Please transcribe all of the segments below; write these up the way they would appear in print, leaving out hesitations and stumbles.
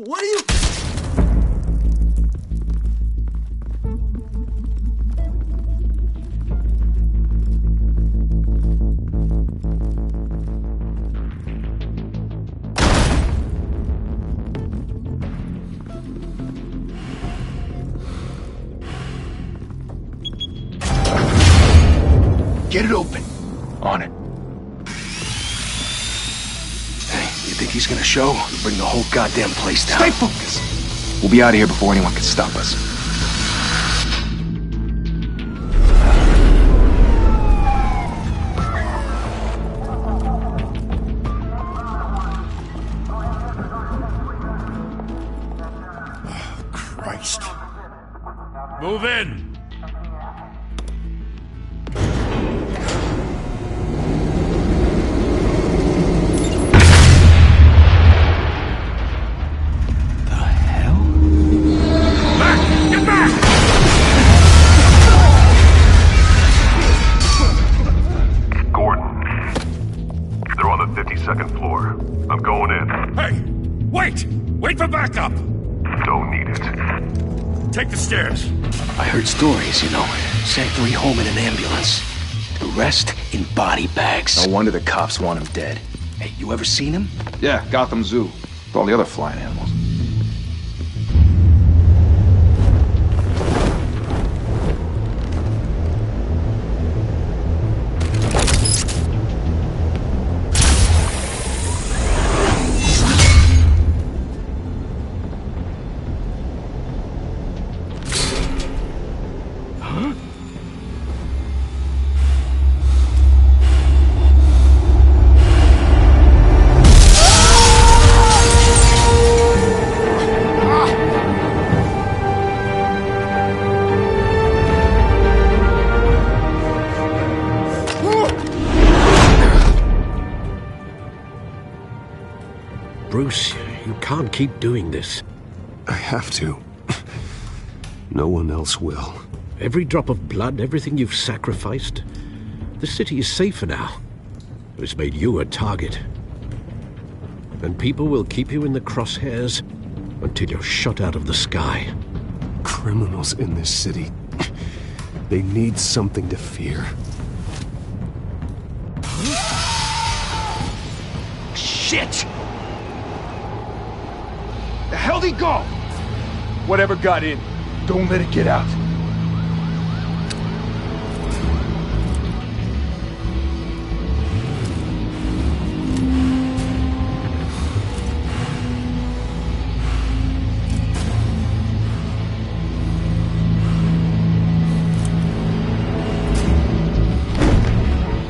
What are you... Get it open. On it. Hey, you think he's gonna show? We'll bring the whole goddamn place down. Stay focused. We'll be out of here before anyone can stop us. Christ. Move in! Wait for backup! Don't need it. Take the stairs. I heard stories, you know. Sent 3 home in an ambulance. The rest in body bags. No wonder the cops want him dead. Hey, you ever seen him? Yeah, Gotham Zoo. With all the other flying animals. Bruce, you can't keep doing this. I have to. No one else will. Every drop of blood, everything you've sacrificed. The city is safer now. It's made you a target. And people will keep you in the crosshairs until you're shot out of the sky. Criminals in this city. They need something to fear. Shit! The hell'd he go? Whatever got in, don't let it get out.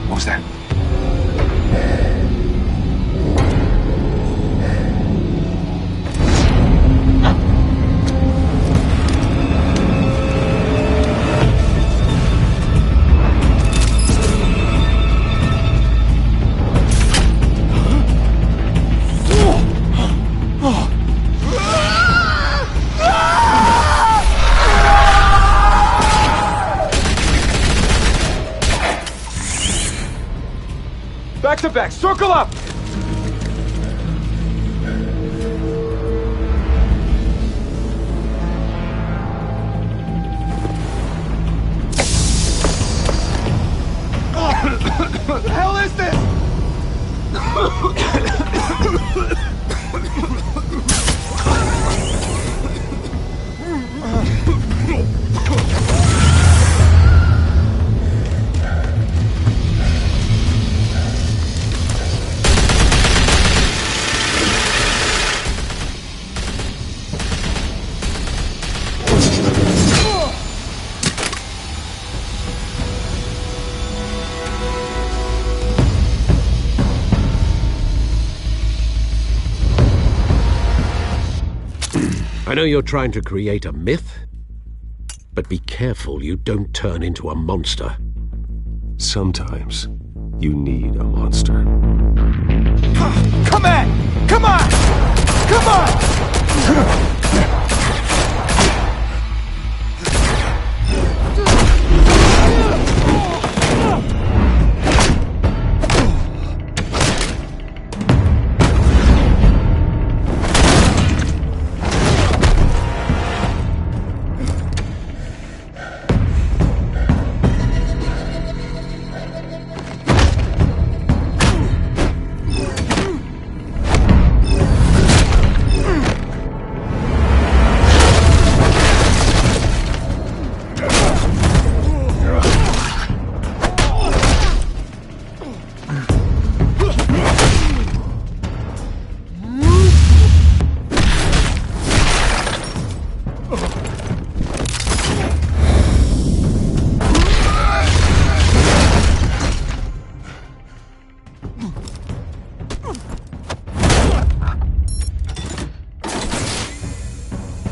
What was that? Back to back, circle up! What the hell is this? I know you're trying to create a myth, but be careful you don't turn into a monster. Sometimes you need a monster. Come on! Come on! Come on!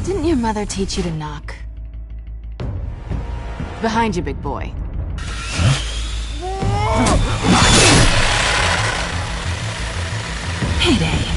Didn't your mother teach you to knock? Behind you, big boy. Payday.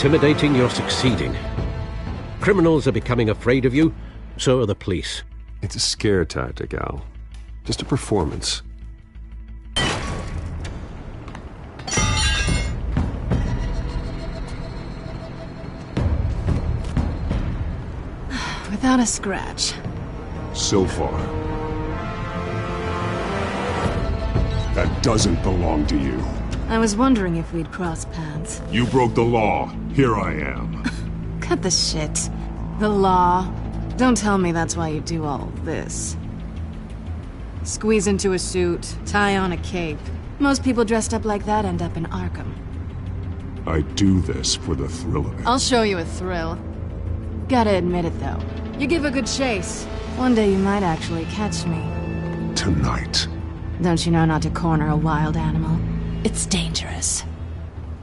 Intimidating, you're succeeding. Criminals are becoming afraid of you, so are the police. It's a scare tactic, Al. Just a performance. Without a scratch. So far. That doesn't belong to you. I was wondering if we'd cross paths. You broke the law. Here I am. Cut the shit. The law. Don't tell me that's why you do all this. Squeeze into a suit, tie on a cape. Most people dressed up like that end up in Arkham. I do this for the thrill of it. I'll show you a thrill. Gotta admit it, though. You give a good chase. One day you might actually catch me. Tonight. Don't you know not to corner a wild animal? It's dangerous.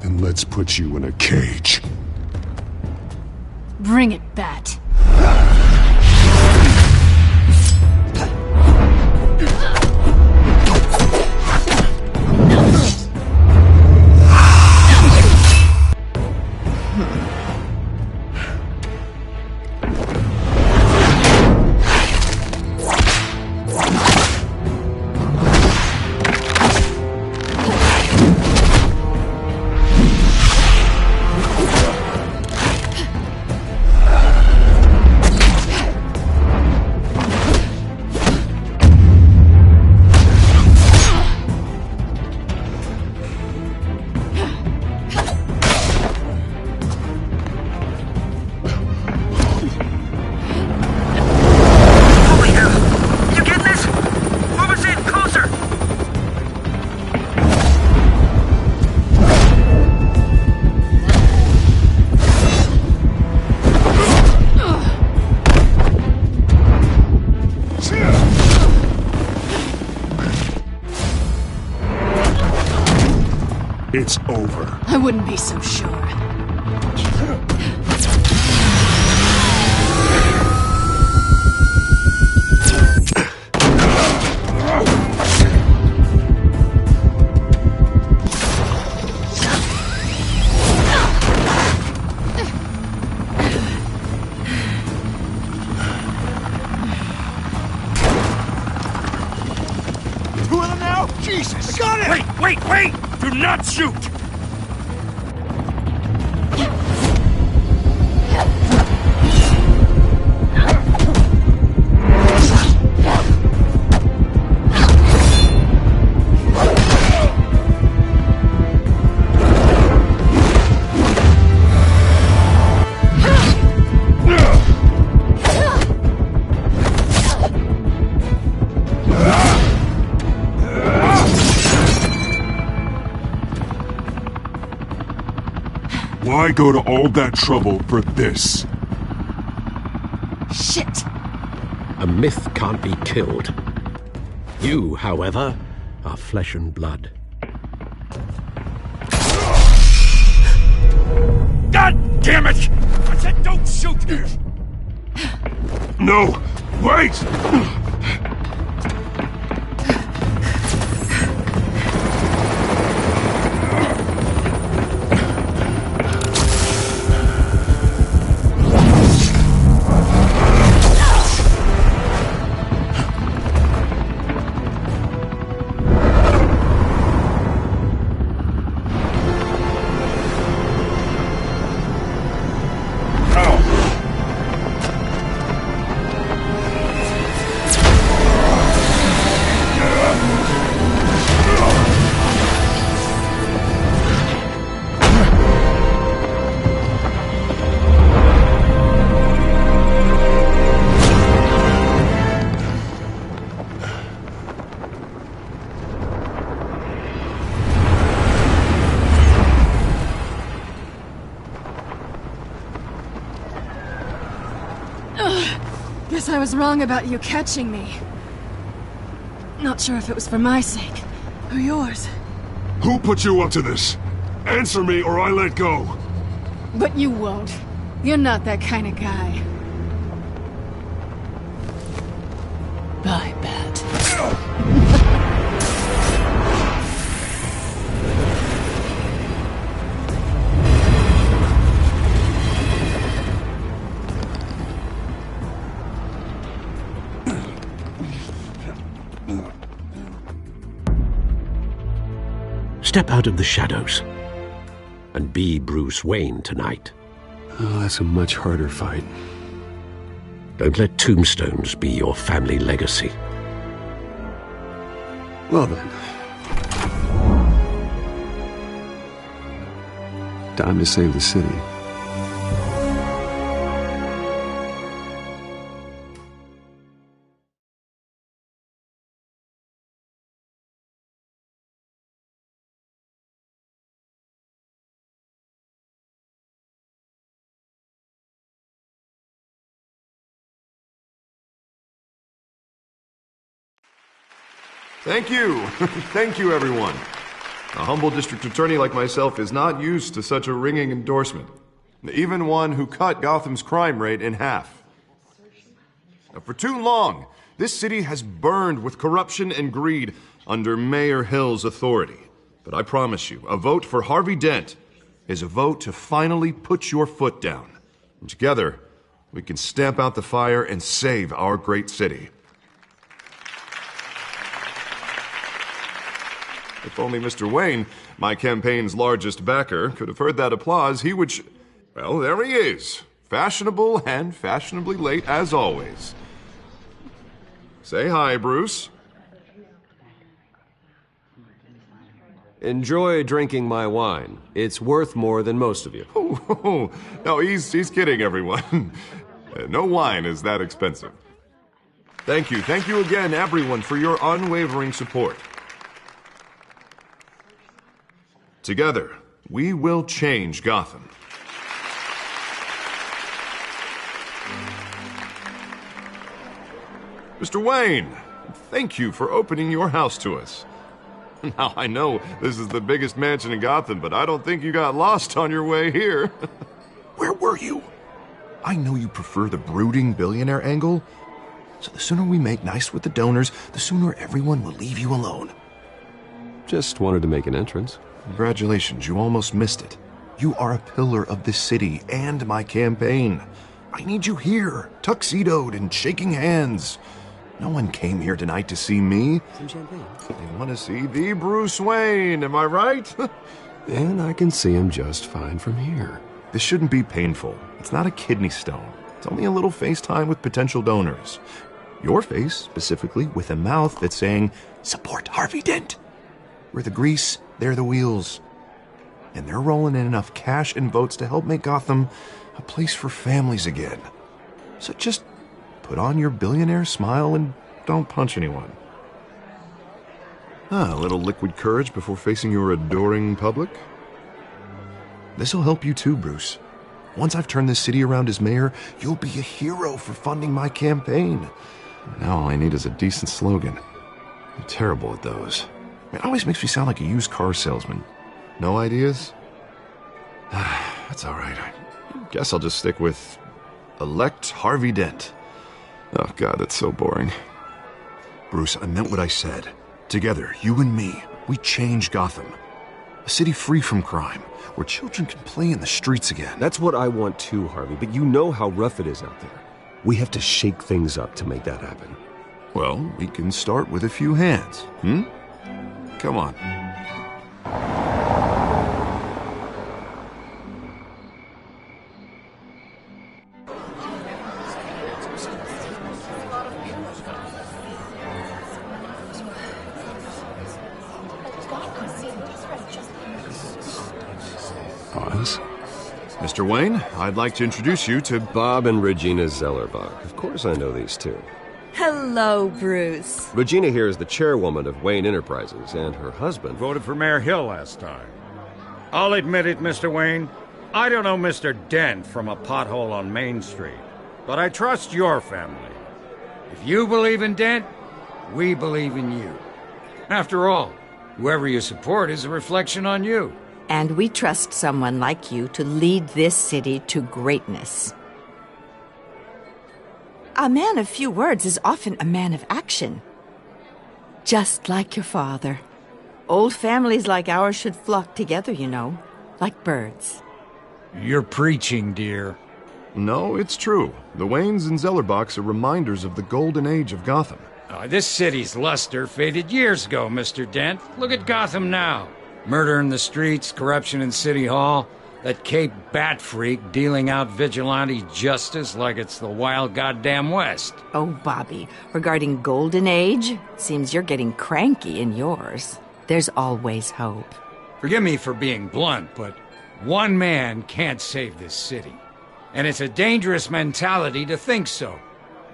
Then let's put you in a cage. Bring it, Bat. It's over. I wouldn't be so sure. Two of them now? Jesus! Got it! Wait! Do not shoot! Why go to all that trouble for this? Shit! A myth can't be killed. You, however, are flesh and blood. God damn it! I said don't shoot! No! Wait! Guess I was wrong about you catching me. Not sure if it was for my sake, or yours. Who put you up to this? Answer me or I let go. But you won't. You're not that kind of guy. Bye, Bat. Step out of the shadows and be Bruce Wayne tonight. Oh, that's a much harder fight. Don't let tombstones be your family legacy. Well then. Time to save the city. Thank you. Thank you, everyone. A humble district attorney like myself is not used to such a ringing endorsement. Even one who cut Gotham's crime rate in half. For too long, this city has burned with corruption and greed under Mayor Hill's authority. But I promise you, a vote for Harvey Dent is a vote to finally put your foot down. And together, we can stamp out the fire and save our great city. If only Mr. Wayne, my campaign's largest backer, could have heard that applause, he would well, there he is. Fashionable and fashionably late as always. Say hi, Bruce. Enjoy drinking my wine. It's worth more than most of you. Oh, no, he's kidding, everyone. No wine is that expensive. Thank you again, everyone, for your unwavering support. Together, we will change Gotham. Mr. Wayne, thank you for opening your house to us. Now, I know this is the biggest mansion in Gotham, but I don't think you got lost on your way here. Where were you? I know you prefer the brooding billionaire angle, so the sooner we make nice with the donors, the sooner everyone will leave you alone. Just wanted to make an entrance. Congratulations, you almost missed it. You are a pillar of this city and my campaign. I need you here, tuxedoed and shaking hands. No one came here tonight to see me. Some champagne. They want to see the Bruce Wayne, am I right? And I can see him just fine from here. This shouldn't be painful. It's not a kidney stone. It's only a little FaceTime with potential donors. Your face, specifically, with a mouth that's saying, support Harvey Dent. We're the grease, they're the wheels. And they're rolling in enough cash and votes to help make Gotham a place for families again. So just put on your billionaire smile and don't punch anyone. A little liquid courage before facing your adoring public. This'll help you too, Bruce. Once I've turned this city around as mayor, you'll be a hero for funding my campaign. Now all I need is a decent slogan. I'm terrible at those. It always makes me sound like a used car salesman. No ideas? That's all right. I guess I'll just stick with elect Harvey Dent. Oh, God, that's so boring. Bruce, I meant what I said. Together, you and me, we change Gotham. A city free from crime, where children can play in the streets again. That's what I want too, Harvey, but you know how rough it is out there. We have to shake things up to make that happen. Well, we can start with a few hands, Come on. Pause. Mr. Wayne, I'd like to introduce you to Bob and Regina Zellerbach. Of course I know these two. Hello, Bruce. Regina here is the chairwoman of Wayne Enterprises, and her husband Voted for Mayor Hill last time. I'll admit it, Mr. Wayne. I don't know Mr. Dent from a pothole on Main Street, but I trust your family. If you believe in Dent, we believe in you. After all, whoever you support is a reflection on you. And we trust someone like you to lead this city to greatness. A man of few words is often a man of action. Just like your father. Old families like ours should flock together, you know, like birds. You're preaching, dear. No, it's true. The Waynes and Zellerbachs are reminders of the golden age of Gotham. This city's luster faded years ago, Mr. Dent. Look at Gotham now. Murder in the streets, corruption in City Hall, that Cape Bat freak dealing out vigilante justice like it's the wild goddamn West. Oh, Bobby, regarding Golden Age, seems you're getting cranky in yours. There's always hope. Forgive me for being blunt, but one man can't save this city. And it's a dangerous mentality to think so.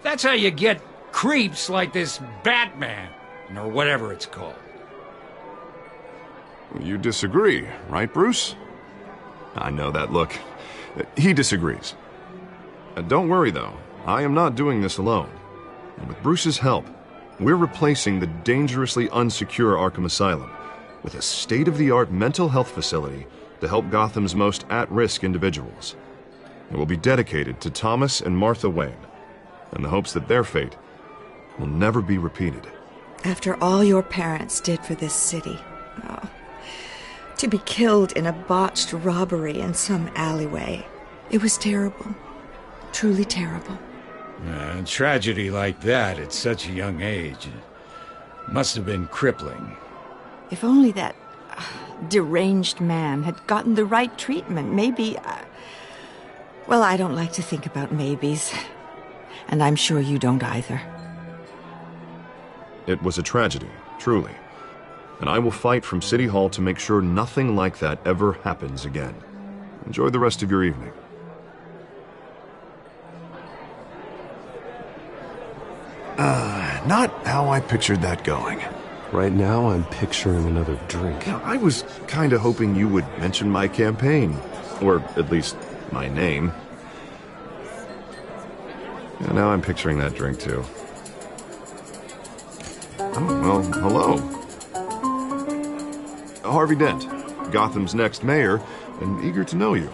That's how you get creeps like this Batman, or whatever it's called. You disagree, right, Bruce? I know that look. He disagrees. Don't worry, though. I am not doing this alone. And with Bruce's help, we're replacing the dangerously unsecure Arkham Asylum with a state-of-the-art mental health facility to help Gotham's most at-risk individuals. It will be dedicated to Thomas and Martha Wayne, in the hopes that their fate will never be repeated. After all your parents did for this city, to be killed in a botched robbery in some alleyway, it was terrible. Truly terrible. A tragedy like that at such a young age must have been crippling. If only that deranged man had gotten the right treatment, maybe... well, I don't like to think about maybes. And I'm sure you don't either. It was a tragedy, truly. And I will fight from City Hall to make sure nothing like that ever happens again. Enjoy the rest of your evening. Not how I pictured that going. Right now, I'm picturing another drink. Now, I was kind of hoping you would mention my campaign. Or at least, my name. Yeah, now I'm picturing that drink, too. Oh, well, hello. Harvey Dent, Gotham's next mayor, and eager to know you.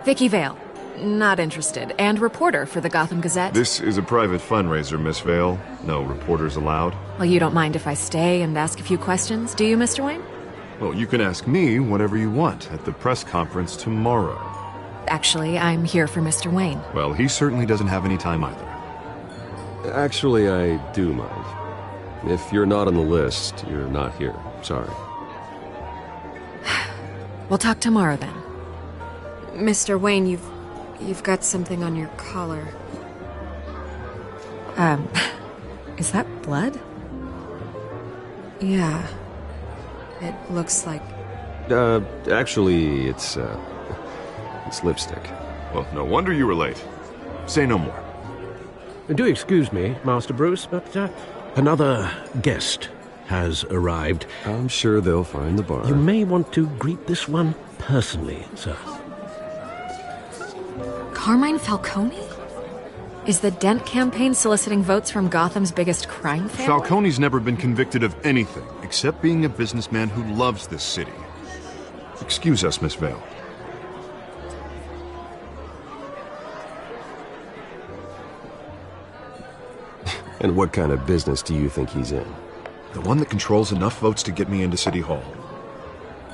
Vicky Vale. Not interested. And reporter for the Gotham Gazette. This is a private fundraiser, Miss Vale. No reporters allowed. Well, you don't mind if I stay and ask a few questions, do you, Mr. Wayne? Well, you can ask me whatever you want at the press conference tomorrow. Actually, I'm here for Mr. Wayne. Well, he certainly doesn't have any time either. Actually, I do mind. If you're not on the list, you're not here. Sorry. We'll talk tomorrow, then. Mr. Wayne, you've got something on your collar. Is that blood? Yeah. It looks like... Actually, it's lipstick. Well, no wonder you were late. Say no more. Do excuse me, Master Bruce, but another guest has arrived. I'm sure they'll find the bar. You may want to greet this one personally, sir. Carmine Falcone? Is the Dent campaign soliciting votes from Gotham's biggest crime family? Falcone's never been convicted of anything except being a businessman who loves this city. Excuse us, Miss Vale. And what kind of business do you think he's in? The one that controls enough votes to get me into City Hall.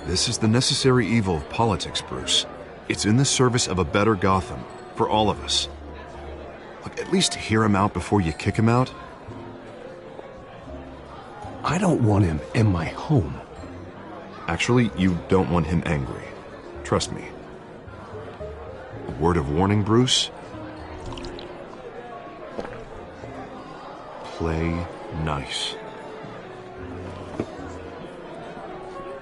This is the necessary evil of politics, Bruce. It's in the service of a better Gotham, for all of us. Look, at least hear him out before you kick him out. I don't want him in my home. Actually, you don't want him angry. Trust me. A word of warning, Bruce. Play nice.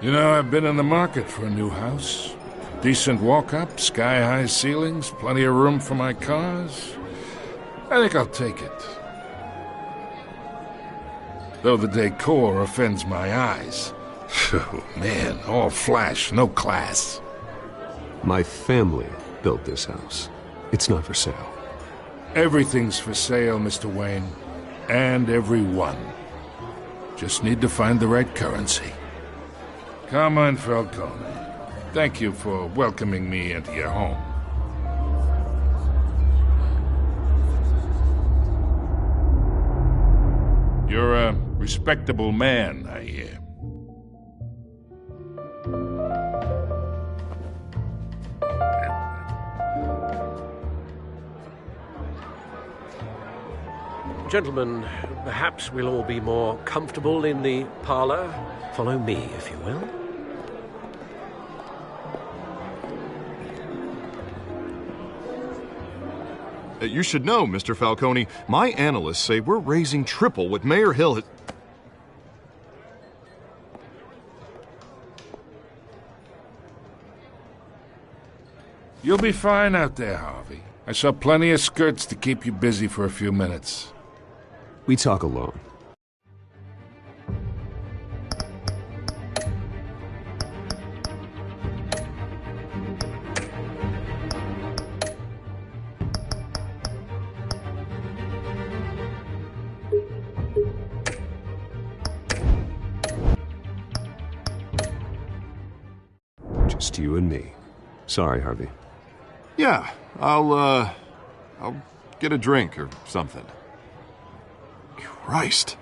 You know, I've been in the market for a new house. Decent walk-up, sky-high ceilings, plenty of room for my cars. I think I'll take it. Though the decor offends my eyes. Oh, man, all flash, no class. My family built this house. It's not for sale. Everything's for sale, Mr. Wayne. and every one. Just need to find the right currency. Come on, Falcone. Thank you for welcoming me into your home. You're a respectable man, I hear. Gentlemen, perhaps we'll all be more comfortable in the parlor. Follow me, if you will. You should know, Mr. Falcone, my analysts say we're raising triple what Mayor Hill has... You'll be fine out there, Harvey. I saw plenty of skirts to keep you busy for a few minutes. We talk alone. Just you and me. Sorry, Harvey. Yeah, I'll get a drink or something. Christ.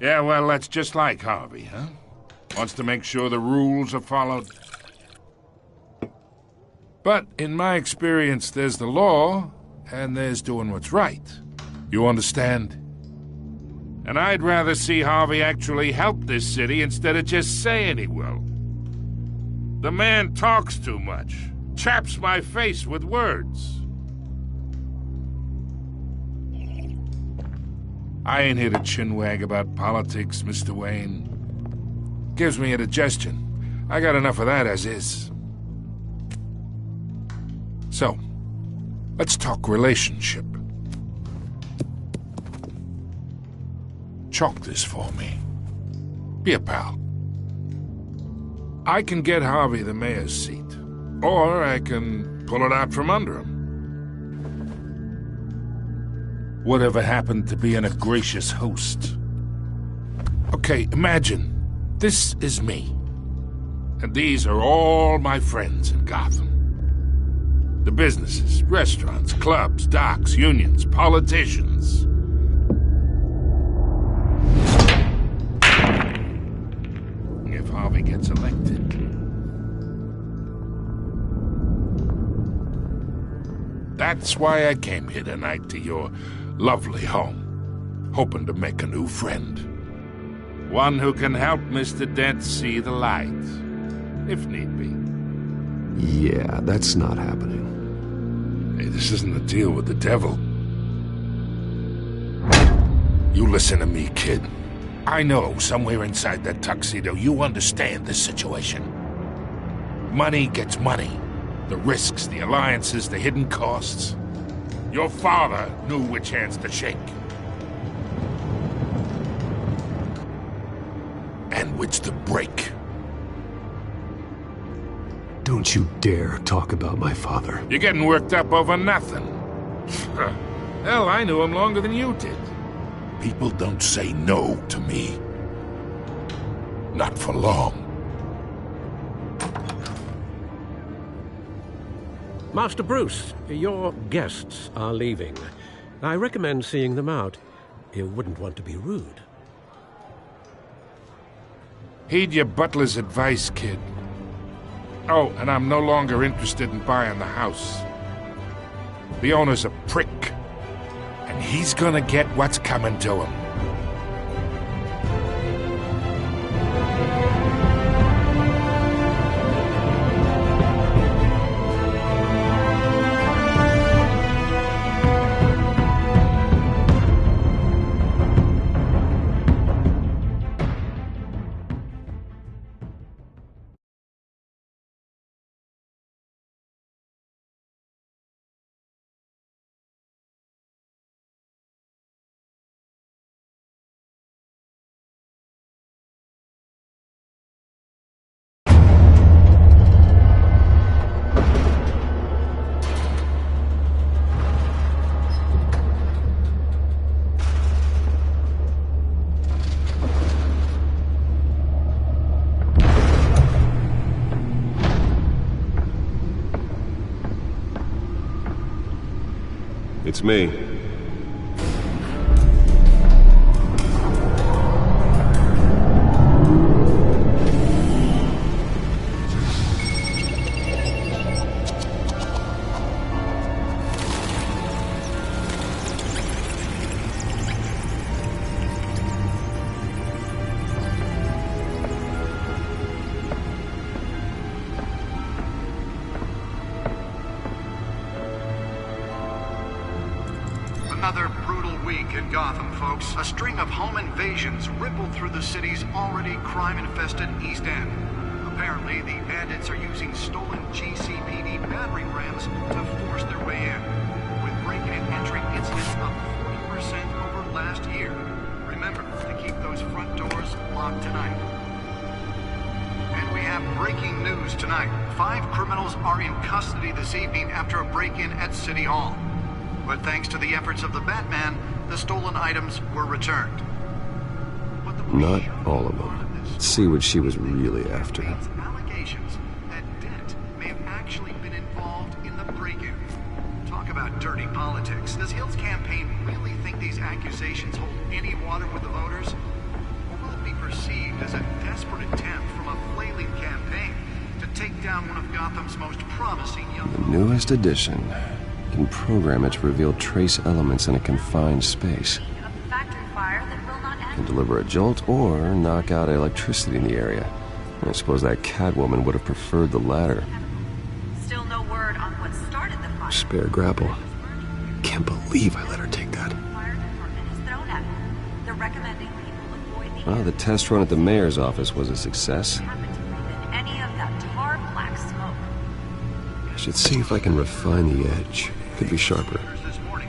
Yeah, well, that's just like Harvey, huh? Wants to make sure the rules are followed. But in my experience, there's the law, and there's doing what's right. You understand? And I'd rather see Harvey actually help this city instead of just saying he will. The man talks too much, chaps my face with words. I ain't here to chinwag about politics, Mr. Wayne. Gives me indigestion. I got enough of that as is. So, let's talk relationship. Chalk this for me. Be a pal. I can get Harvey the mayor's seat, or I can pull it out from under him. Whatever happened to being a gracious host? Okay, imagine, this is me. And these are all my friends in Gotham. The businesses, restaurants, clubs, docks, unions, politicians. If Harvey gets elected. That's why I came here tonight to your lovely home, hoping to make a new friend. One who can help Mr. Dent see the light, if need be. Yeah, that's not happening. Hey, this isn't a deal with the devil. You listen to me, kid. I know somewhere inside that tuxedo you understand this situation. Money gets money. The risks, the alliances, the hidden costs. Your father knew which hands to shake. And which to break. Don't you dare talk about my father. You're getting worked up over nothing. Hell, I knew him longer than you did. People don't say no to me. Not for long. Master Bruce, your guests are leaving. I recommend seeing them out. You wouldn't want to be rude. Heed your butler's advice, kid. Oh, and I'm no longer interested in buying the house. The owner's a prick. And he's gonna get what's coming to him. It's me. Another brutal week in Gotham, folks. A string of home invasions rippled through the city's already crime-infested East End. Apparently, the bandits are using stolen GCPD battering rams to force their way in, with break-in and entry incidents up 40% over last year. Remember to keep those front doors locked tonight. And we have breaking news tonight. 5 criminals are in custody this evening after a break-in at City Hall. But thanks to the efforts of the Batman, the stolen items were returned. Not all of them. Let's see what she was really after. Allegations that Dent may have actually been involved in the break-in. Talk about dirty politics. Does Hill's campaign really think these accusations hold any water with the voters? Or will it be perceived as a desperate attempt from a flailing campaign to take down one of Gotham's most promising young voters? Newest edition. Can program it to reveal trace elements in a confined space. Can deliver a jolt or knock out electricity in the area. I suppose that Catwoman would have preferred the latter. Still no word on what started the fire. Spare grapple. Can't believe I let her take that. They're recommending people avoid the The test run at the mayor's office was a success. any of that tar black smoke. I should see if I can refine the edge. Could be sharper. This morning,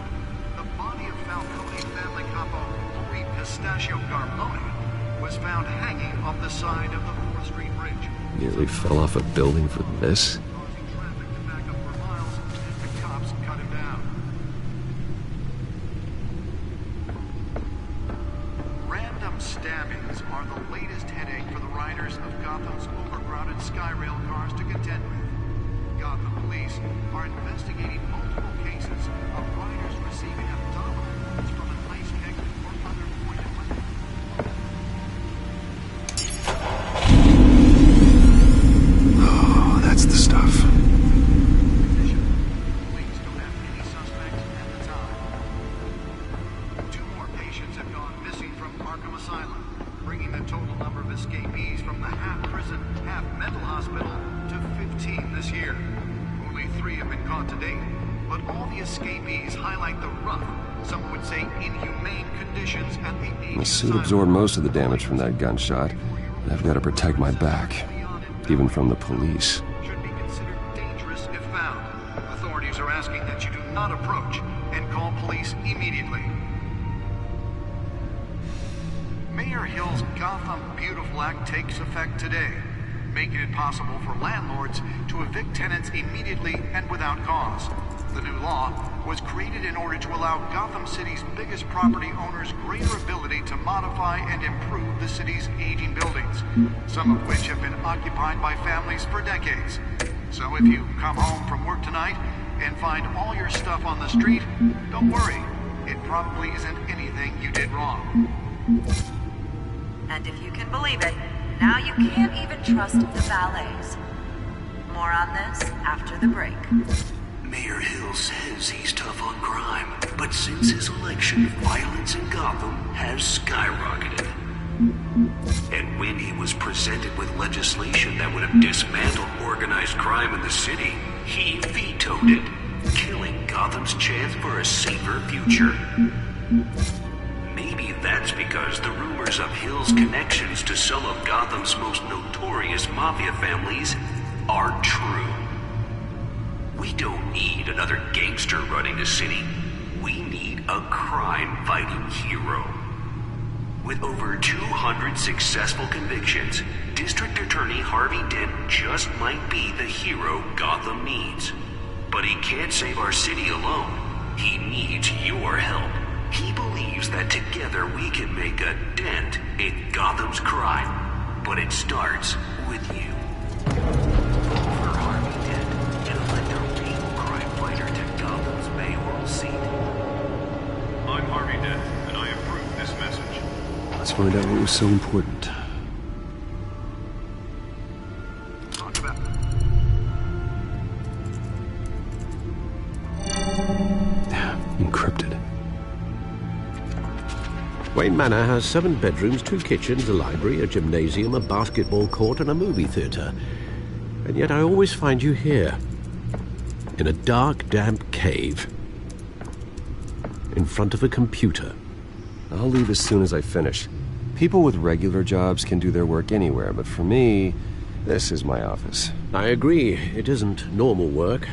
the body of Falcone family capo Louis Pistachio Garbone was found hanging off the side of the 4th Street Bridge. Nearly fell off a building for this. Causing traffic to back up for miles, the cops cut him down. Random stabbings are the latest headache for the riders of Gotham's overcrowded Skyrail cars to contend with. Gotham police are investigating multiple cases of riders receiving abdominal wounds from an ice pick or other pointed weapon. Oh, that's the stuff. Police don't have any suspects at the time. 2 more patients have gone missing from Arkham Asylum, bringing the total number of escapees from the half-prison, half-mental hospital to 15 this year. Only 3 have been caught to date, but all the escapees highlight the rough, some would say inhumane conditions at the The suit absorbed most of the damage from that gunshot. I've got to protect my back, even from the police. Should be considered dangerous if found. Authorities are asking that you do not approach and call police immediately. Mayor Hill's Gotham Beautiful Act takes effect today, making it possible for landlords to evict tenants immediately and without cause. The new law was created in order to allow Gotham City's biggest property owners greater ability to modify and improve the city's aging buildings, some of which have been occupied by families for decades. So if you come home from work tonight and find all your stuff on the street, don't worry. It probably isn't anything you did wrong. And if you can believe it, now you can't even trust the valets. More on this after the break. Mayor Hill says he's tough on crime, but since his election, violence in Gotham has skyrocketed. And when he was presented with legislation that would have dismantled organized crime in the city, he vetoed it, killing Gotham's chance for a safer future. Maybe that's because the rumors of Hill's connections to some of Gotham's most notorious mafia families are true. We don't need another gangster running the city. We need a crime-fighting hero. With over 200 successful convictions, District Attorney Harvey Dent just might be the hero Gotham needs. But he can't save our city alone. He needs your help. He believes that together we can make a dent in Gotham's crime. But it starts with you. For Harvey Dent, elect a real crime fighter to Gotham's mayoral final seat. I'm Harvey Dent, and I approve this message. Let's find out what was so important. Encrypted. Wayne Manor has 7 bedrooms, 2 kitchens, a library, a gymnasium, a basketball court, and a movie theater. And yet I always find you here, in a dark, damp cave, in front of a computer. I'll leave as soon as I finish. People with regular jobs can do their work anywhere, but for me, this is my office. I agree, it isn't normal work.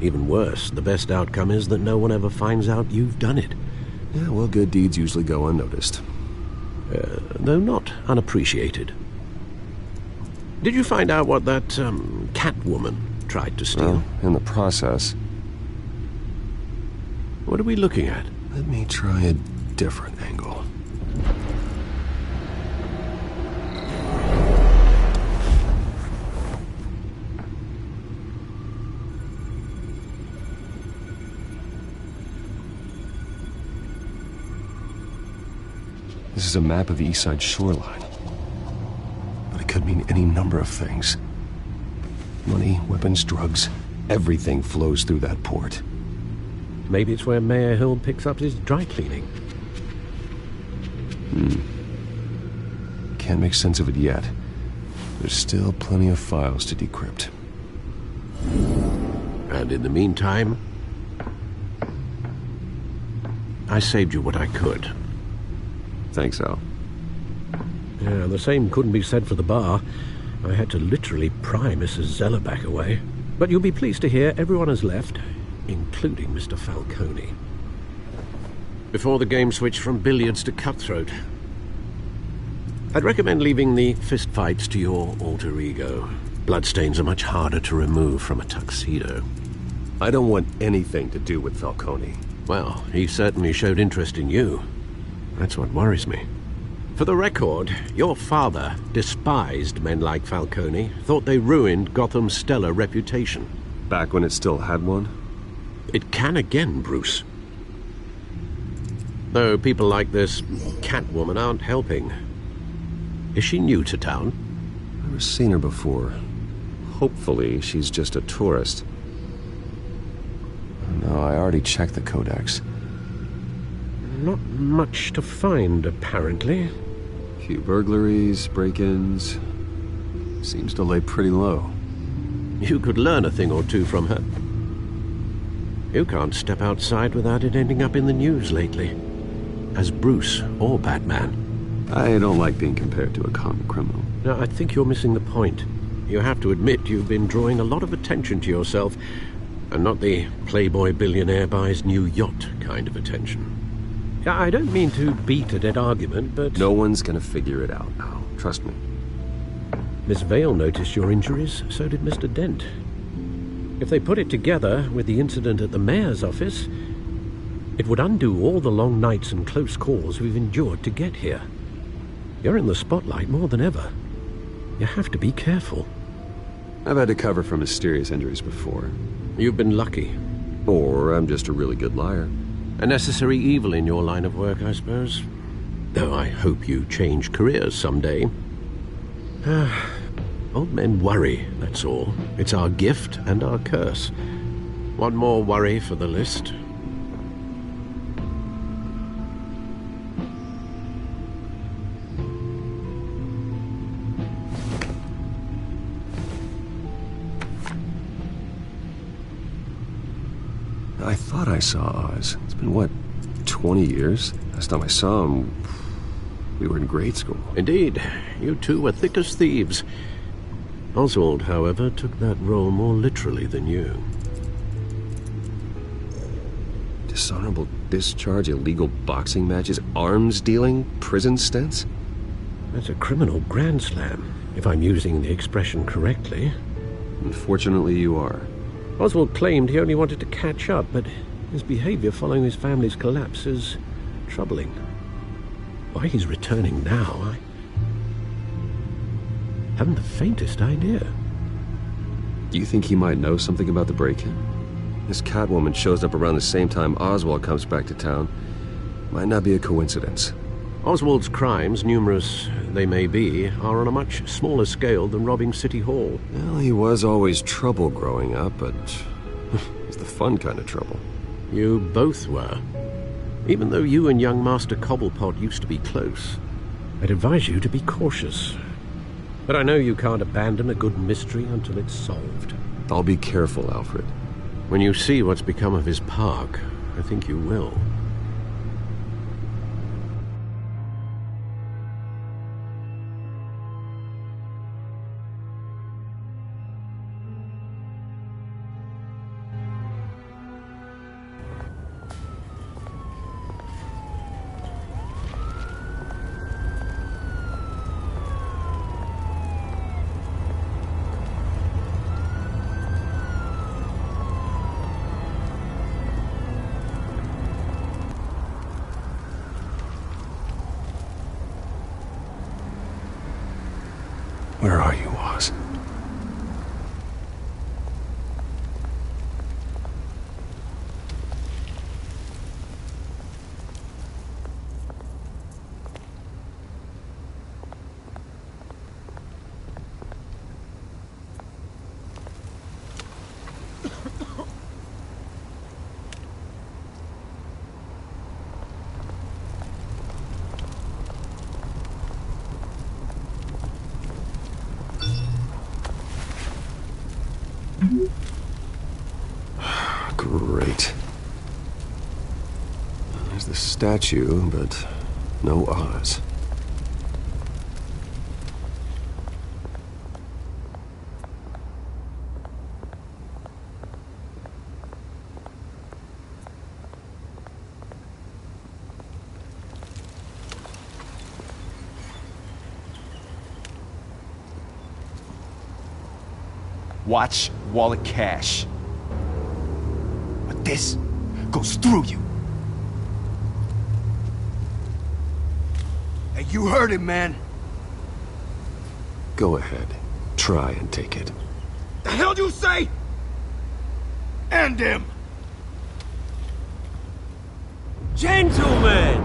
Even worse, the best outcome is that no one ever finds out you've done it. Yeah, well, good deeds usually go unnoticed. Though not unappreciated. Did you find out what that, Catwoman tried to steal? Well, in the process. What are we looking at? Let me try a different angle. This is a map of the East Side shoreline. But it could mean any number of things. Money, weapons, drugs, everything flows through that port. Maybe it's where Mayor Hill picks up his dry cleaning. Can't make sense of it yet. There's still plenty of files to decrypt. And in the meantime, I saved you what I could. Thanks, Al. Yeah, the same couldn't be said for the bar. I had to literally pry Mrs. Zeller back away. But you'll be pleased to hear everyone has left, including Mr. Falcone. Before the game switched from billiards to cutthroat. I'd recommend leaving the fistfights to your alter ego. Bloodstains are much harder to remove from a tuxedo. I don't want anything to do with Falcone. Well, he certainly showed interest in you. That's what worries me. For the record, your father despised men like Falcone, thought they ruined Gotham's stellar reputation. Back when it still had one? It can again, Bruce. Though people like this Catwoman aren't helping. Is she new to town? Never seen her before. Hopefully, she's just a tourist. No, I already checked the codex. Not much to find, apparently. Few burglaries, break-ins. Seems to lay pretty low. You could learn a thing or two from her. You can't step outside without it ending up in the news lately. As Bruce or Batman. I don't like being compared to a common criminal. No, I think you're missing the point. You have to admit you've been drawing a lot of attention to yourself, and not the playboy billionaire buys new yacht kind of attention. I don't mean to beat a dead argument, but... No one's gonna figure it out now. Trust me. Miss Vale noticed your injuries, so did Mr. Dent. If they put it together with the incident at the mayor's office, it would undo all the long nights and close calls we've endured to get here. You're in the spotlight more than ever. You have to be careful. I've had to cover for mysterious injuries before. You've been lucky. Or I'm just a really good liar. A necessary evil in your line of work, I suppose. Though I hope you change careers someday. Old men worry, that's all. It's our gift and our curse. One more worry for the list. I thought I saw Oz. It's been, what, 20 years? Last time I saw him, we were in grade school. Indeed. You two were thick as thieves. Oswald, however, took that role more literally than you. Dishonorable discharge, illegal boxing matches, arms dealing, prison stints? That's a criminal grand slam, if I'm using the expression correctly. Unfortunately, you are. Oswald claimed he only wanted to catch up, but his behavior following his family's collapse is troubling. Why he's returning now, I haven't the faintest idea. Do you think he might know something about the break-in? This Catwoman shows up around the same time Oswald comes back to town. Might not be a coincidence. Oswald's crimes, numerous they may be, are on a much smaller scale than robbing City Hall. Well, he was always trouble growing up, but it's the fun kind of trouble. You both were. Even though you and young Master Cobblepot used to be close, I'd advise you to be cautious. But I know you can't abandon a good mystery until it's solved. I'll be careful, Alfred. When you see what's become of his park, I think you will. Where are you, Oz? Great. There's the statue, but no Oz. Watch wallet cash. But this goes through you. Hey, you heard him, man. Go ahead. Try and take it. The hell do you say? End him! Gentlemen!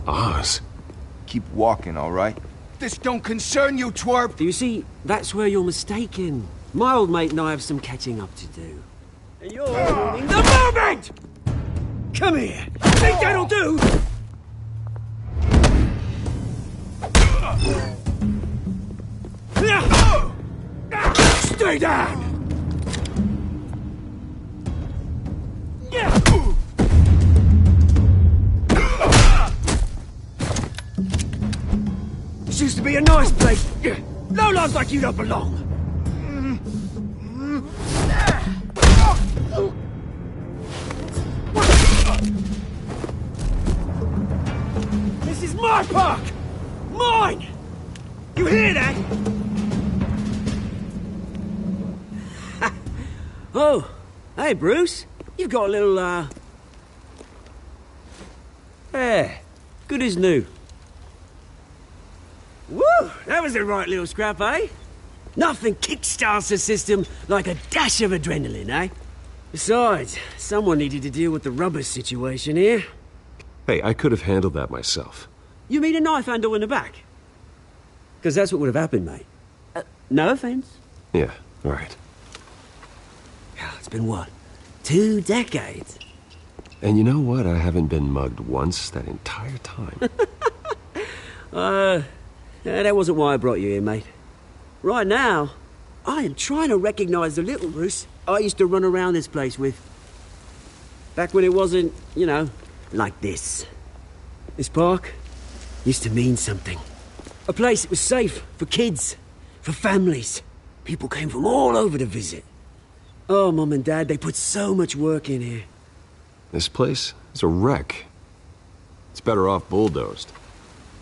Oz? Keep walking, all right? This don't concern you, twerp! You see, that's where you're mistaken. My old mate and I have some catching up to do. And you're ruining the moment! Come here! Think that'll do? Stay down! This used to be a nice place. No lives like you don't belong. This is my park! Mine! You hear that? Oh, hey, Bruce. You've got a little, Yeah, good as new. Woo! That was a right little scrap, eh? Nothing kickstarts the system like a dash of adrenaline, eh? Besides, someone needed to deal with the rubber situation here. Hey, I could have handled that myself. You mean a knife handle in the back? Because that's what would have happened, mate. No offense. Yeah, all right. It's been, what, 2 decades? And you know what? I haven't been mugged once that entire time. That wasn't why I brought you here, mate. Right now, I am trying to recognize the little Bruce I used to run around this place with. Back when it wasn't, you know, like this. This park used to mean something. A place that was safe for kids, for families. People came from all over to visit. Oh, Mum and Dad, they put so much work in here. This place is a wreck. It's better off bulldozed.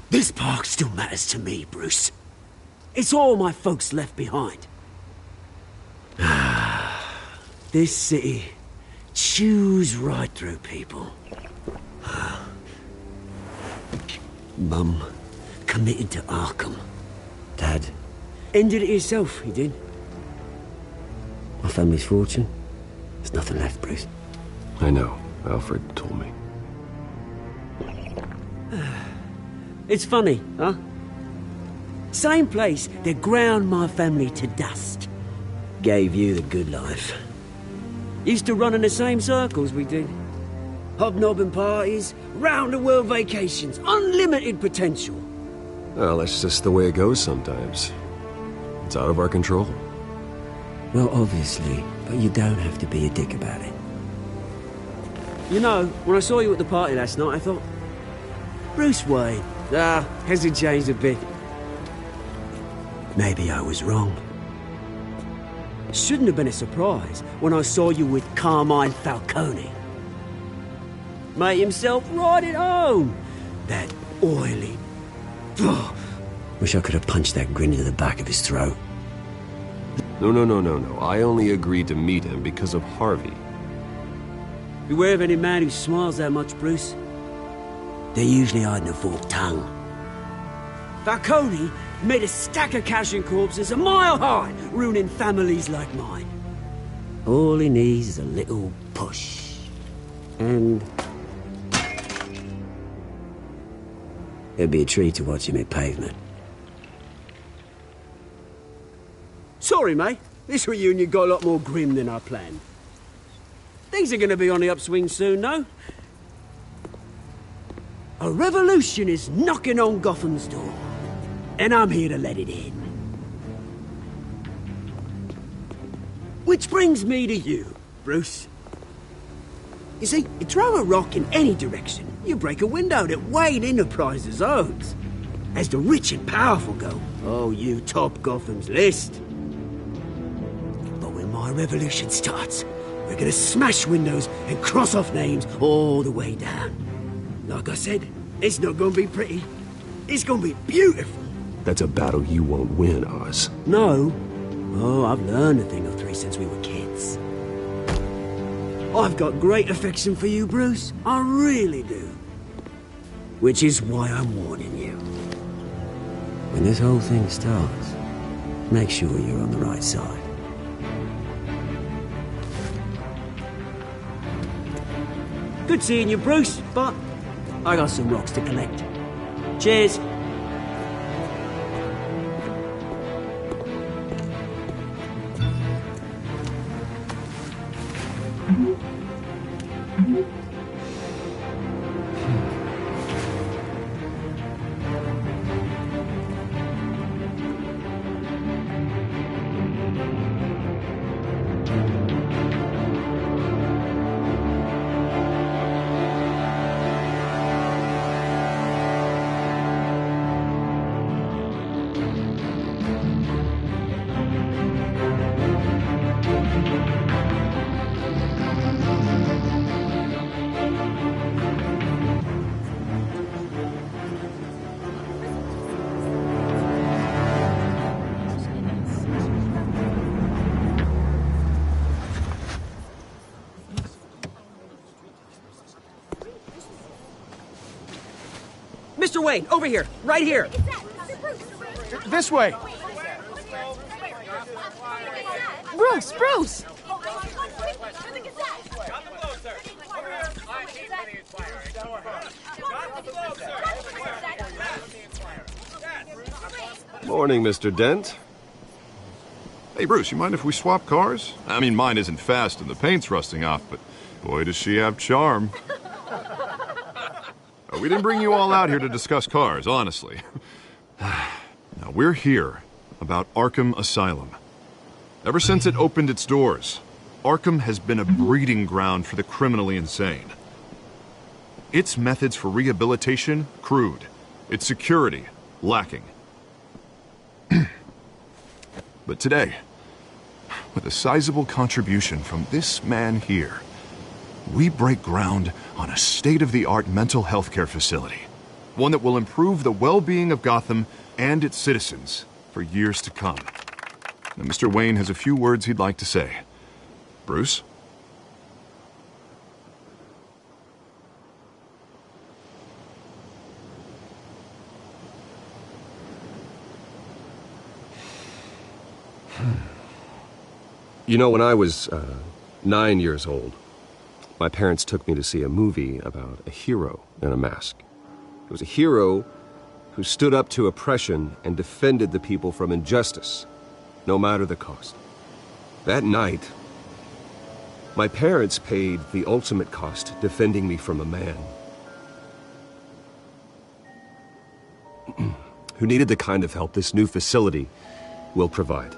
This park still matters to me, Bruce. It's all my folks left behind. This city chews right through people. Mum committed to Arkham. Dad ended it himself, he did. My family's fortune There's nothing left, Bruce. I know. Alfred told me. It's funny, huh? Same place that ground my family to dust. Gave you the good life. Used to run in the same circles we did. Hobnobbing parties, round-the-world vacations, unlimited potential. Well, that's just the way it goes sometimes. It's out of our control. Well, obviously, but you don't have to be a dick about it. You know, when I saw you at the party last night, I thought, Bruce Wayne. Has it changed a bit? Maybe I was wrong. Shouldn't have been a surprise when I saw you with Carmine Falcone. Made himself right at home. That oily... Wish I could have punched that grin into the back of his throat. No. I only agreed to meet him because of Harvey. Beware of any man who smiles that much, Bruce. They're usually hiding a forked tongue. Falcone made a stack of cash and corpses a mile high, ruining families like mine. All he needs is a little push. And... it'd be a treat to watch him hit pavement. Sorry, mate. This reunion got a lot more grim than I planned. Things are gonna be on the upswing soon, though. A revolution is knocking on Gotham's door. And I'm here to let it in. Which brings me to you, Bruce. You see, you throw a rock in any direction, you break a window that Wayne Enterprises owns. As the rich and powerful go, oh, you top Gotham's list. But when my revolution starts, we're gonna smash windows and cross off names all the way down. Like I said, it's not gonna be pretty. It's gonna be beautiful. That's a battle you won't win, Oz. No. Oh, I've learned a thing or three since we were kids. I've got great affection for you, Bruce. I really do. Which is why I'm warning you. When this whole thing starts, make sure you're on the right side. Good seeing you, Bruce, but I got some rocks to collect. Cheers. Mr. Wayne, over here, right here. This way. Bruce! Morning, Mr. Dent. Hey, Bruce, you mind if we swap cars? I mean, mine isn't fast and the paint's rusting off, but boy, does she have charm. We didn't bring you all out here to discuss cars, honestly. Now, we're here about Arkham Asylum. Ever since it opened its doors, Arkham has been a breeding ground for the criminally insane. Its methods for rehabilitation, crude. Its security, lacking. But today, with a sizable contribution from this man here, we break ground on a state-of-the-art mental health care facility. One that will improve the well-being of Gotham and its citizens for years to come. Now, Mr. Wayne has a few words he'd like to say. Bruce? You know, when I was 9 years old. My parents took me to see a movie about a hero in a mask. It was a hero who stood up to oppression and defended the people from injustice, no matter the cost. That night, my parents paid the ultimate cost defending me from a man who needed the kind of help this new facility will provide.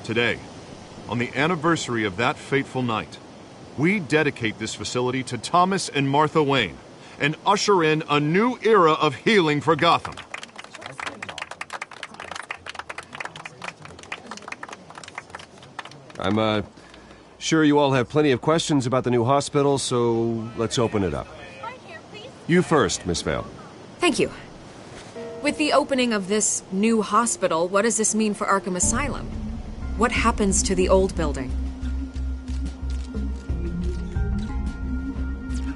Today, on the anniversary of that fateful night, we dedicate this facility to Thomas and Martha Wayne and usher in a new era of healing for Gotham. I'm sure you all have plenty of questions about the new hospital, so let's open it up. You first, Miss Vale. Thank you. With the opening of this new hospital, what does this mean for Arkham Asylum? What happens to the old building?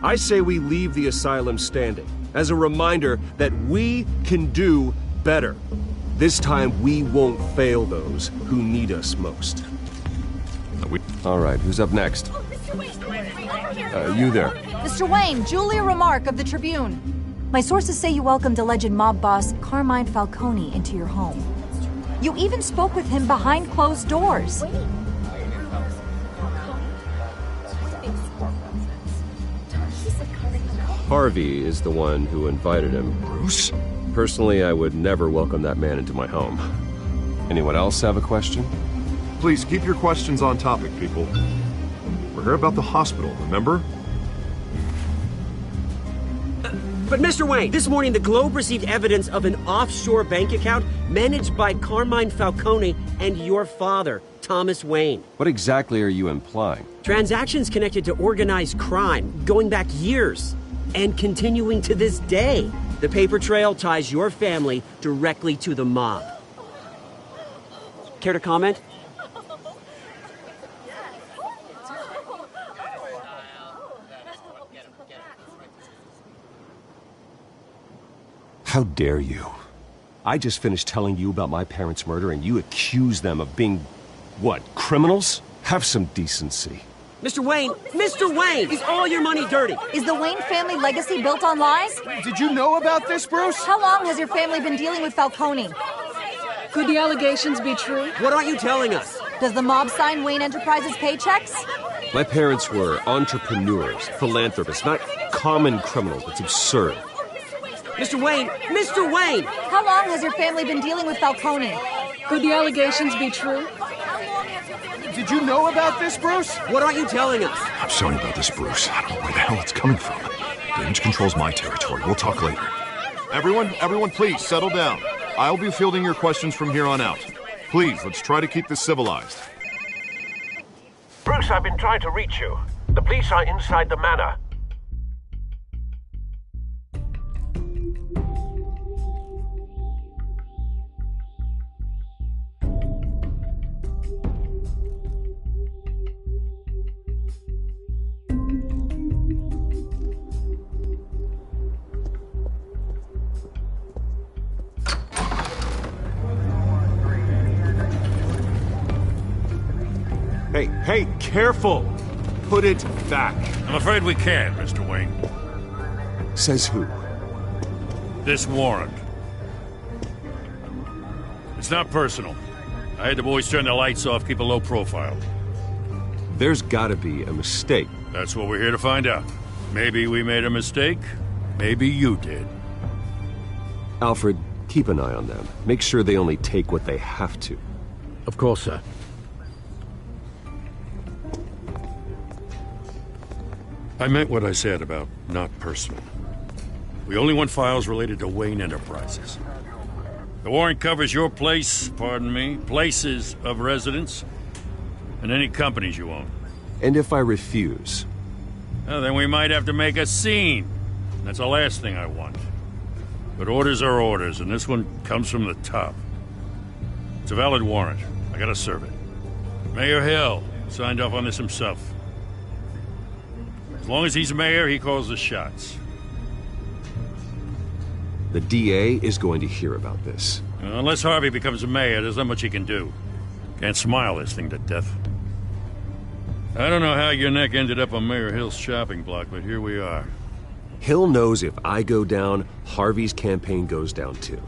I say we leave the asylum standing as a reminder that we can do better. This time we won't fail those who need us most. All right, who's up next? You there. Mr. Wayne, Julia Remark of the Tribune. My sources say you welcomed alleged mob boss Carmine Falcone into your home. You even spoke with him behind closed doors. Harvey is the one who invited him. Bruce? Personally, I would never welcome that man into my home. Anyone else have a question? Please keep your questions on topic, people. We're here about the hospital, remember? But Mr. Wayne, this morning the Globe received evidence of an offshore bank account managed by Carmine Falcone and your father, Thomas Wayne. What exactly are you implying? Transactions connected to organized crime, going back years, and continuing to this day. The paper trail ties your family directly to the mob. Care to comment? How dare you? I just finished telling you about my parents' murder and you accuse them of being, what, criminals? Have some decency. Mr. Wayne! Mr. Wayne! Is all your money dirty? Is the Wayne family legacy built on lies? Did you know about this, Bruce? How long has your family been dealing with Falcone? Could the allegations be true? What aren't you telling us? Does the mob sign Wayne Enterprises paychecks? My parents were entrepreneurs, philanthropists, not common criminals. It's absurd. Mr. Wayne! Mr. Wayne! How long has your family been dealing with Falcone? Could the allegations be true? Did you know about this, Bruce? What aren't you telling us? I'm sorry about this, Bruce. I don't know where the hell it's coming from. Damage control's my territory. We'll talk later. Everyone, please settle down. I'll be fielding your questions from here on out. Please, let's try to keep this civilized. Bruce, I've been trying to reach you. The police are inside the manor. Hey, careful! Put it back. I'm afraid we can't, Mr. Wayne. Says who? This warrant. It's not personal. I had the boys turn the lights off, keep a low profile. There's gotta be a mistake. That's what we're here to find out. Maybe we made a mistake. Maybe you did. Alfred, keep an eye on them. Make sure they only take what they have to. Of course, sir. I meant what I said about not personal. We only want files related to Wayne Enterprises. The warrant covers your place, places of residence, and any companies you own. And if I refuse? Well, then we might have to make a scene. That's the last thing I want. But orders are orders, and this one comes from the top. It's a valid warrant. I gotta serve it. Mayor Hill signed off on this himself. As long as he's mayor, he calls the shots. The DA is going to hear about this. Unless Harvey becomes mayor, there's not much he can do. Can't smile this thing to death. I don't know how your neck ended up on Mayor Hill's shopping block, but here we are. Hill knows if I go down, Harvey's campaign goes down too.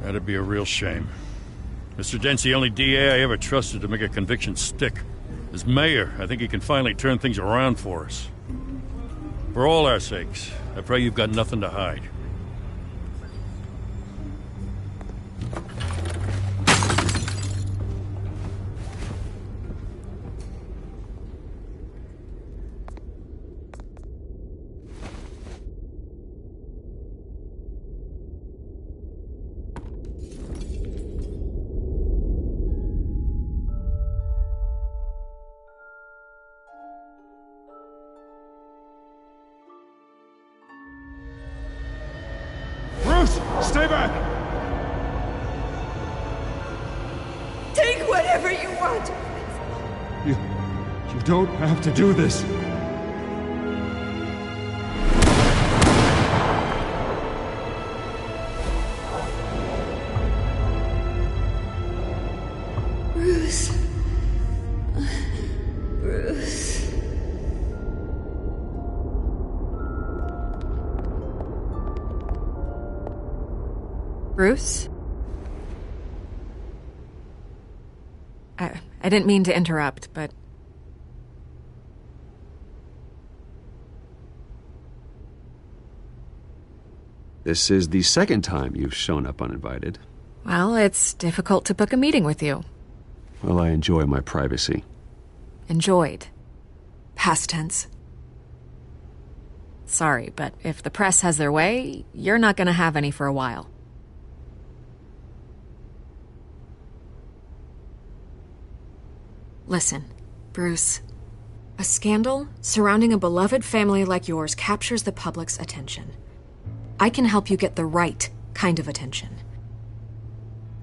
That'd be a real shame. Mr. Dent's the only DA I ever trusted to make a conviction stick. As mayor, I think he can finally turn things around for us. For all our sakes, I pray you've got nothing to hide. Stay back! Take whatever you want. You don't have to do this. Bruce. Bruce. Bruce? I didn't mean to interrupt, but... This is the second time you've shown up uninvited. Well, it's difficult to book a meeting with you. Well, I enjoy my privacy. Enjoyed. Past tense. Sorry, but if the press has their way, you're not gonna have any for a while. Listen, Bruce. A scandal surrounding a beloved family like yours captures the public's attention. I can help you get the right kind of attention.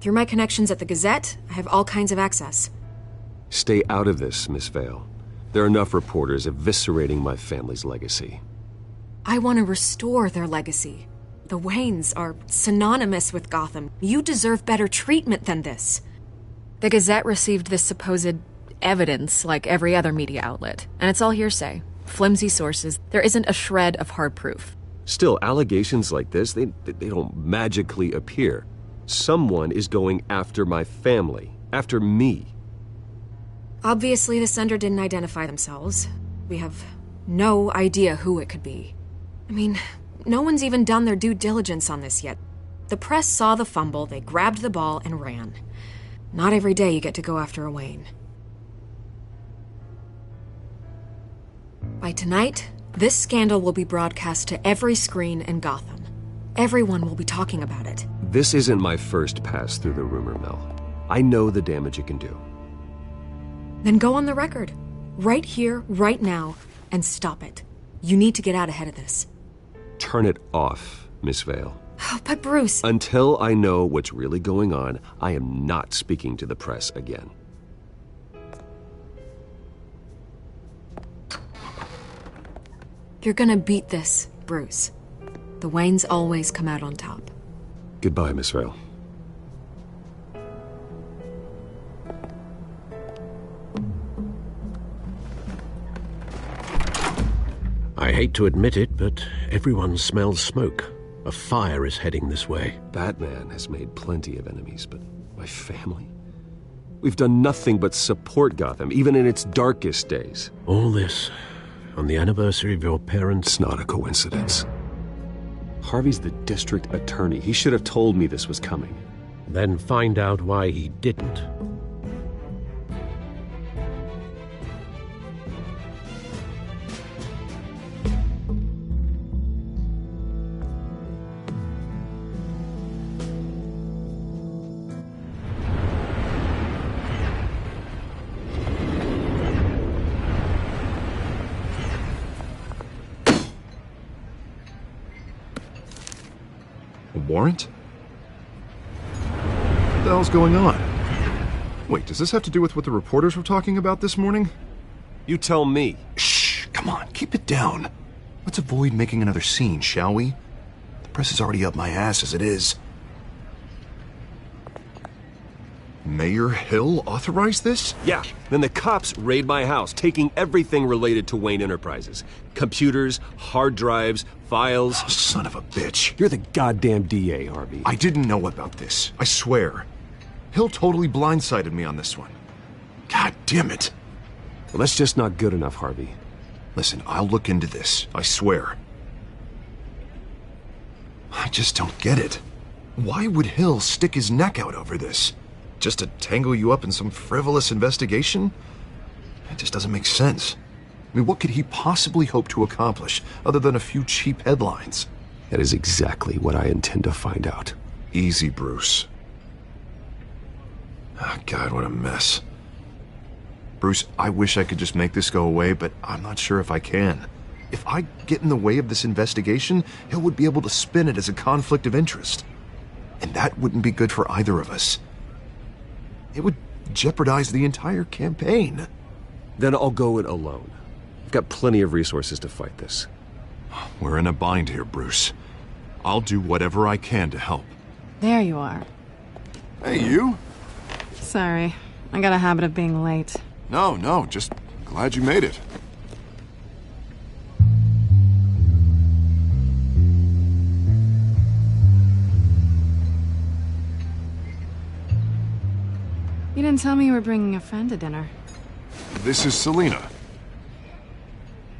Through my connections at the Gazette, I have all kinds of access. Stay out of this, Miss Vale. There are enough reporters eviscerating my family's legacy. I want to restore their legacy. The Waynes are synonymous with Gotham. You deserve better treatment than this. The Gazette received this supposed evidence like every other media outlet, and it's all hearsay. Flimsy sources. There isn't a shred of hard proof. Still, allegations like this, they don't magically appear. Someone is going after my family, after me. Obviously, the sender didn't identify themselves. We have no idea who it could be. I mean, no one's even done their due diligence on this yet. The press saw the fumble, they grabbed the ball and ran. Not every day you get to go after a Wayne. By tonight, this scandal will be broadcast to every screen in Gotham. Everyone will be talking about it. This isn't my first pass through the rumor mill. I know the damage it can do. Then go on the record. Right here, right now, and stop it. You need to get out ahead of this. Turn it off, Miss Vale. Oh, but Bruce... Until I know what's really going on, I am not speaking to the press again. You're gonna beat this, Bruce. The Waynes always come out on top. Goodbye, Miss Vale. I hate to admit it, but everyone smells smoke. A fire is heading this way. Batman has made plenty of enemies, but my family? We've done nothing but support Gotham, even in its darkest days. All this on the anniversary of your parents'... It's not a coincidence. Harvey's the district attorney. He should have told me this was coming. Then find out why he didn't. A warrant? What the hell's going on? Wait, does this have to do with what the reporters were talking about this morning? You tell me. Shh, come on, keep it down. Let's avoid making another scene, shall we? The press is already up my ass as it is. Mayor Hill authorized this? Yeah, then the cops raid my house, taking everything related to Wayne Enterprises. Computers, hard drives, files. Oh, son of a bitch. You're the goddamn DA, Harvey. I didn't know about this, I swear. Hill totally blindsided me on this one. God damn it. Well, that's just not good enough, Harvey. Listen, I'll look into this, I swear. I just don't get it. Why would Hill stick his neck out over this? Just to tangle you up in some frivolous investigation? It just doesn't make sense. I mean, what could he possibly hope to accomplish other than a few cheap headlines? That is exactly what I intend to find out. Easy, Bruce. Oh, God, what a mess. Bruce, I wish I could just make this go away, but I'm not sure if I can. If I get in the way of this investigation, Hill would be able to spin it as a conflict of interest. And that wouldn't be good for either of us. It would jeopardize the entire campaign. Then I'll go it alone. I've got plenty of resources to fight this. We're in a bind here, Bruce. I'll do whatever I can to help. There you are. Hey, you? Sorry. I got a habit of being late. No, just glad you made it. You didn't tell me you were bringing a friend to dinner. This is Selina.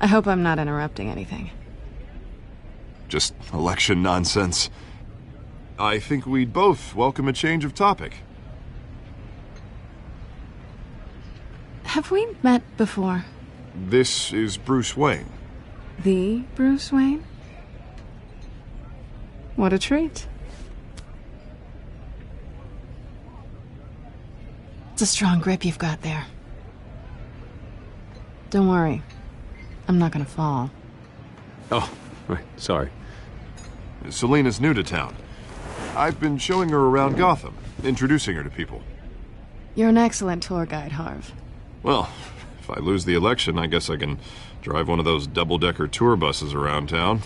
I hope I'm not interrupting anything. Just election nonsense. I think we'd both welcome a change of topic. Have we met before? This is Bruce Wayne. The Bruce Wayne? What a treat. It's a strong grip you've got there. Don't worry. I'm not gonna fall. Oh, right. Sorry. Selina's new to town. I've been showing her around Gotham, introducing her to people. You're an excellent tour guide, Harv. Well, if I lose the election, I guess I can drive one of those double-decker tour buses around town.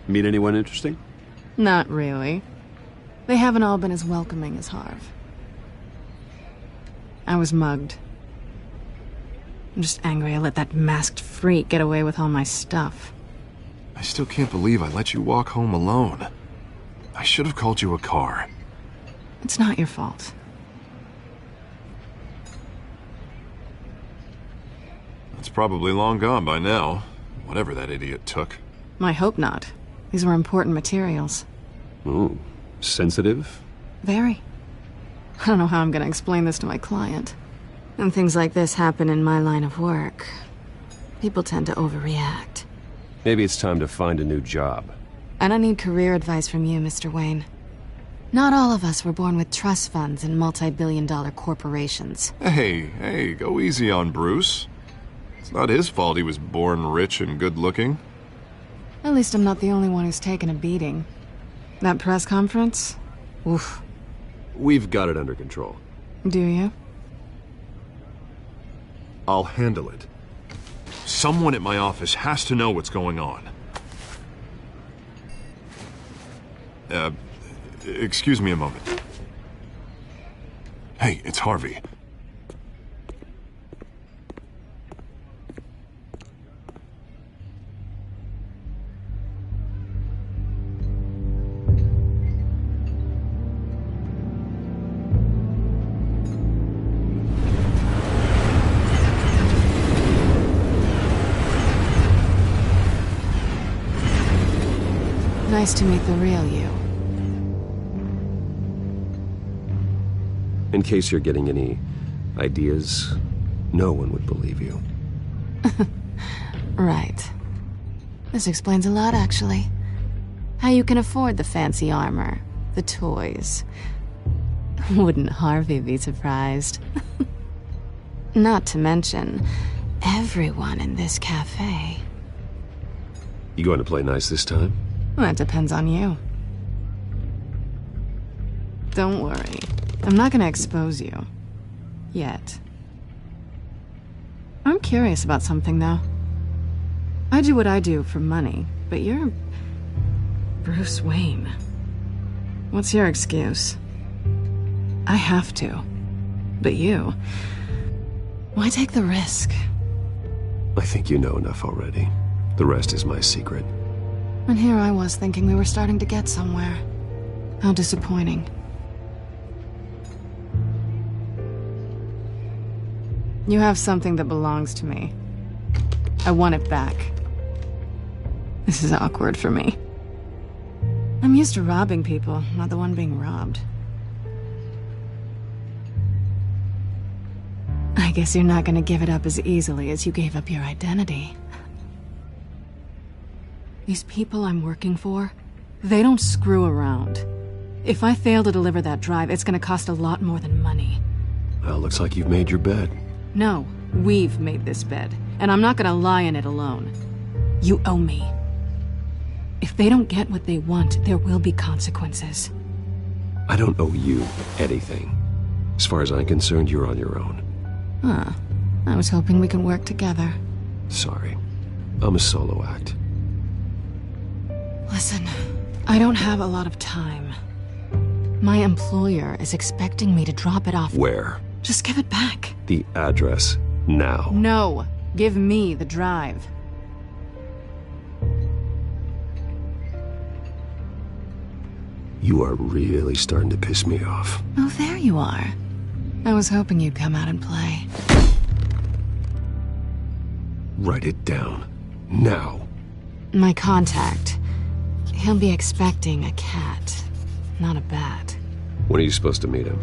Meet anyone interesting? Not really. They haven't all been as welcoming as Harv. I was mugged. I'm just angry I let that masked freak get away with all my stuff. I still can't believe I let you walk home alone. I should have called you a car. It's not your fault. It's probably long gone by now, whatever that idiot took. I hope not. These were important materials. Ooh, sensitive? Very. I don't know how I'm gonna explain this to my client. When things like this happen in my line of work, people tend to overreact. Maybe it's time to find a new job. And I need career advice from you, Mr. Wayne. Not all of us were born with trust funds and multi-billion-dollar corporations. Hey, go easy on Bruce. It's not his fault he was born rich and good-looking. At least I'm not the only one who's taken a beating. That press conference? Oof. We've got it under control. Do you? I'll handle it. Someone at my office has to know what's going on. Excuse me a moment. Hey, it's Harvey. Nice to meet the real you. In case you're getting any ideas, no one would believe you. Right. This explains a lot, actually. How you can afford the fancy armor, the toys. Wouldn't Harvey be surprised? Not to mention, everyone in this cafe. You going to play nice this time? That depends on you. Don't worry. I'm not gonna expose you. Yet. I'm curious about something, though. I do what I do for money, but you're... Bruce Wayne. What's your excuse? I have to. But you... Why take the risk? I think you know enough already. The rest is my secret. And here I was thinking we were starting to get somewhere. How disappointing. You have something that belongs to me. I want it back. This is awkward for me. I'm used to robbing people, not the one being robbed. I guess you're not gonna give it up as easily as you gave up your identity. These people I'm working for, they don't screw around. If I fail to deliver that drive, it's gonna cost a lot more than money. Well, looks like you've made your bed. No, we've made this bed, and I'm not gonna lie in it alone. You owe me. If they don't get what they want, there will be consequences. I don't owe you anything. As far as I'm concerned, you're on your own. Huh. I was hoping we could work together. Sorry. I'm a solo act. Listen, I don't have a lot of time. My employer is expecting me to drop it off. Where? Just give it back. The address, now. No. Give me the drive. You are really starting to piss me off. Oh, there you are. I was hoping you'd come out and play. Write it down. Now. My contact. He'll be expecting a cat, not a bat. When are you supposed to meet him?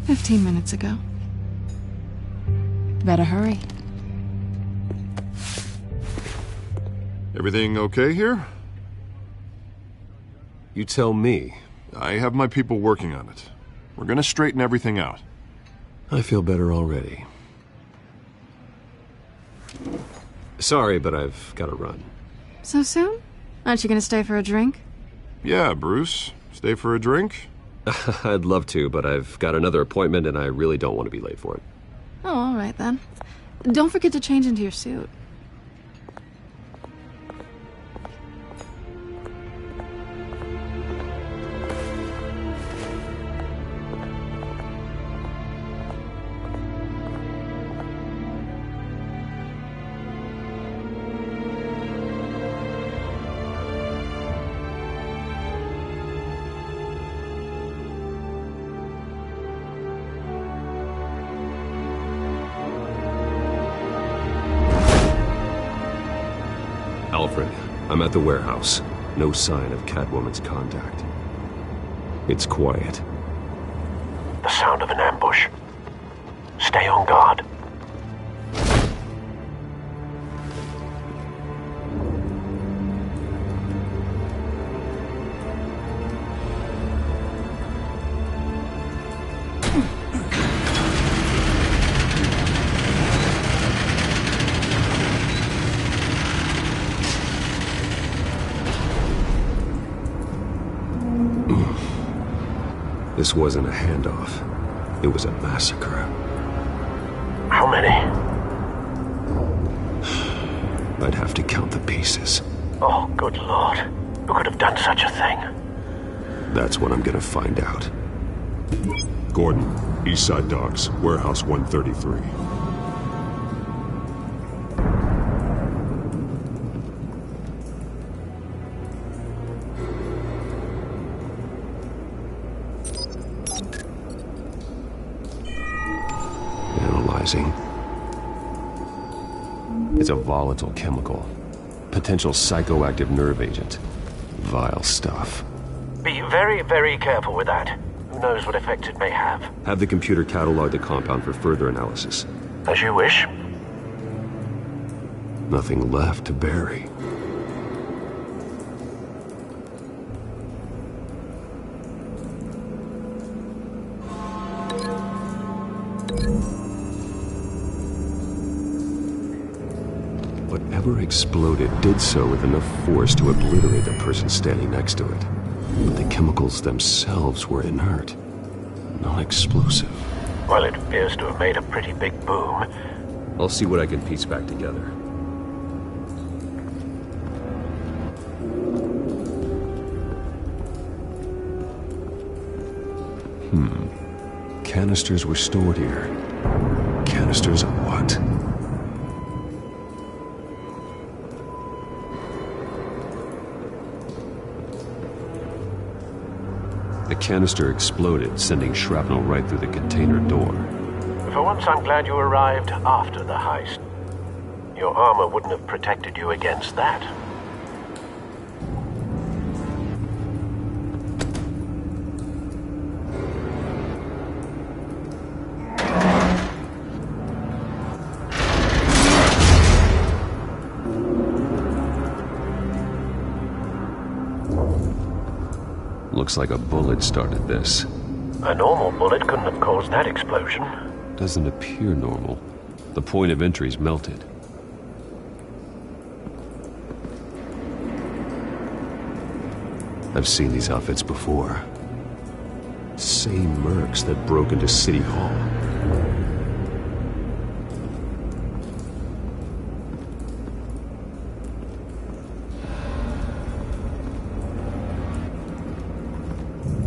15 minutes ago. Better hurry. Everything okay here? You tell me. I have my people working on it. We're gonna straighten everything out. I feel better already. Sorry, but I've got to run. So soon? Aren't you gonna stay for a drink? Yeah, Bruce. Stay for a drink? I'd love to, but I've got another appointment and I really don't want to be late for it. Oh, all right then. Don't forget to change into your suit. Alfred, I'm at the warehouse. No sign of Catwoman's contact. It's quiet. The sound of an ambush. Stay on guard. This wasn't a handoff. It was a massacre. How many? I'd have to count the pieces. Oh, good Lord. Who could have done such a thing? That's what I'm gonna find out. Gordon, Eastside Docks, Warehouse 133. Analyzing. It's a volatile chemical. Potential psychoactive nerve agent. Vile stuff. Be very, very careful with that. Who knows what effect it may have. Have the computer catalog the compound for further analysis. As you wish. Nothing left to bury. Whatever exploded did so with enough force to obliterate the person standing next to it. But the chemicals themselves were inert, non-explosive. Well, it appears to have made a pretty big boom. I'll see what I can piece back together. Canisters were stored here. Canisters of what? The canister exploded, sending shrapnel right through the container door. For once, I'm glad you arrived after the heist. Your armor wouldn't have protected you against that. Looks like a bullet started this. A normal bullet couldn't have caused that explosion. Doesn't appear normal. The point of entry's melted. I've seen these outfits before. Same mercs that broke into City Hall.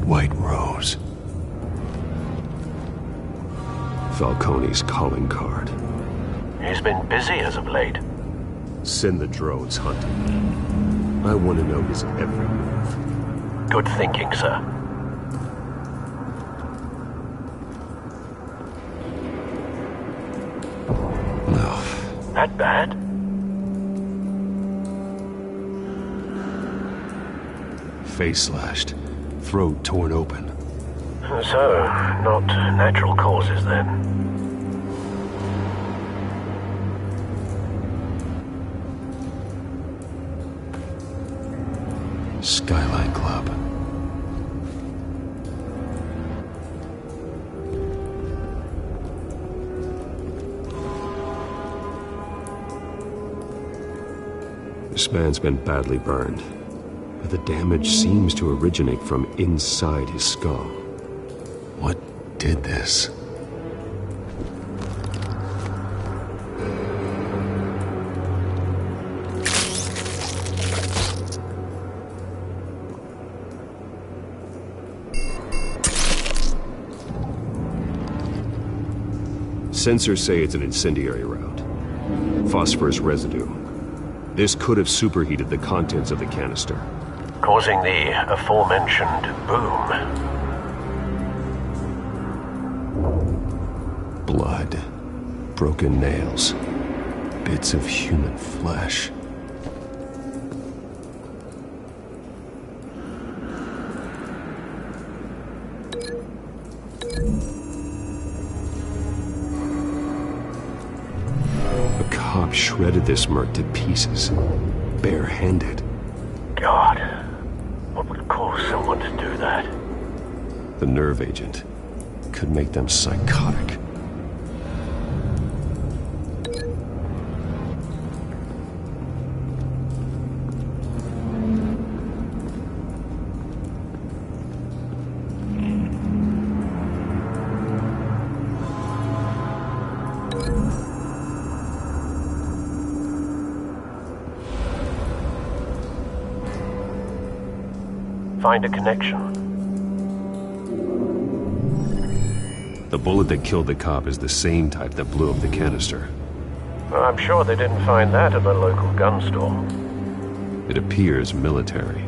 White Rose. Falcone's calling card. He's been busy as of late. Send the drones hunting. I want to know his every move. Good thinking, sir. No. That bad? Face slashed. Throat torn open. So, not natural causes then. Skyline Club. This man's been badly burned. But the damage seems to originate from inside his skull. What did this? Sensors say it's an incendiary route. Phosphorus residue. This could have superheated the contents of the canister, causing the aforementioned boom. Blood, broken nails, bits of human flesh. A cop shredded this merc to pieces, barehanded. God, what would cause someone to do that? The nerve agent could make them psychotic. Find a connection. The bullet that killed the cop is the same type that blew up the canister. Well, I'm sure they didn't find that at the local gun store. It appears military.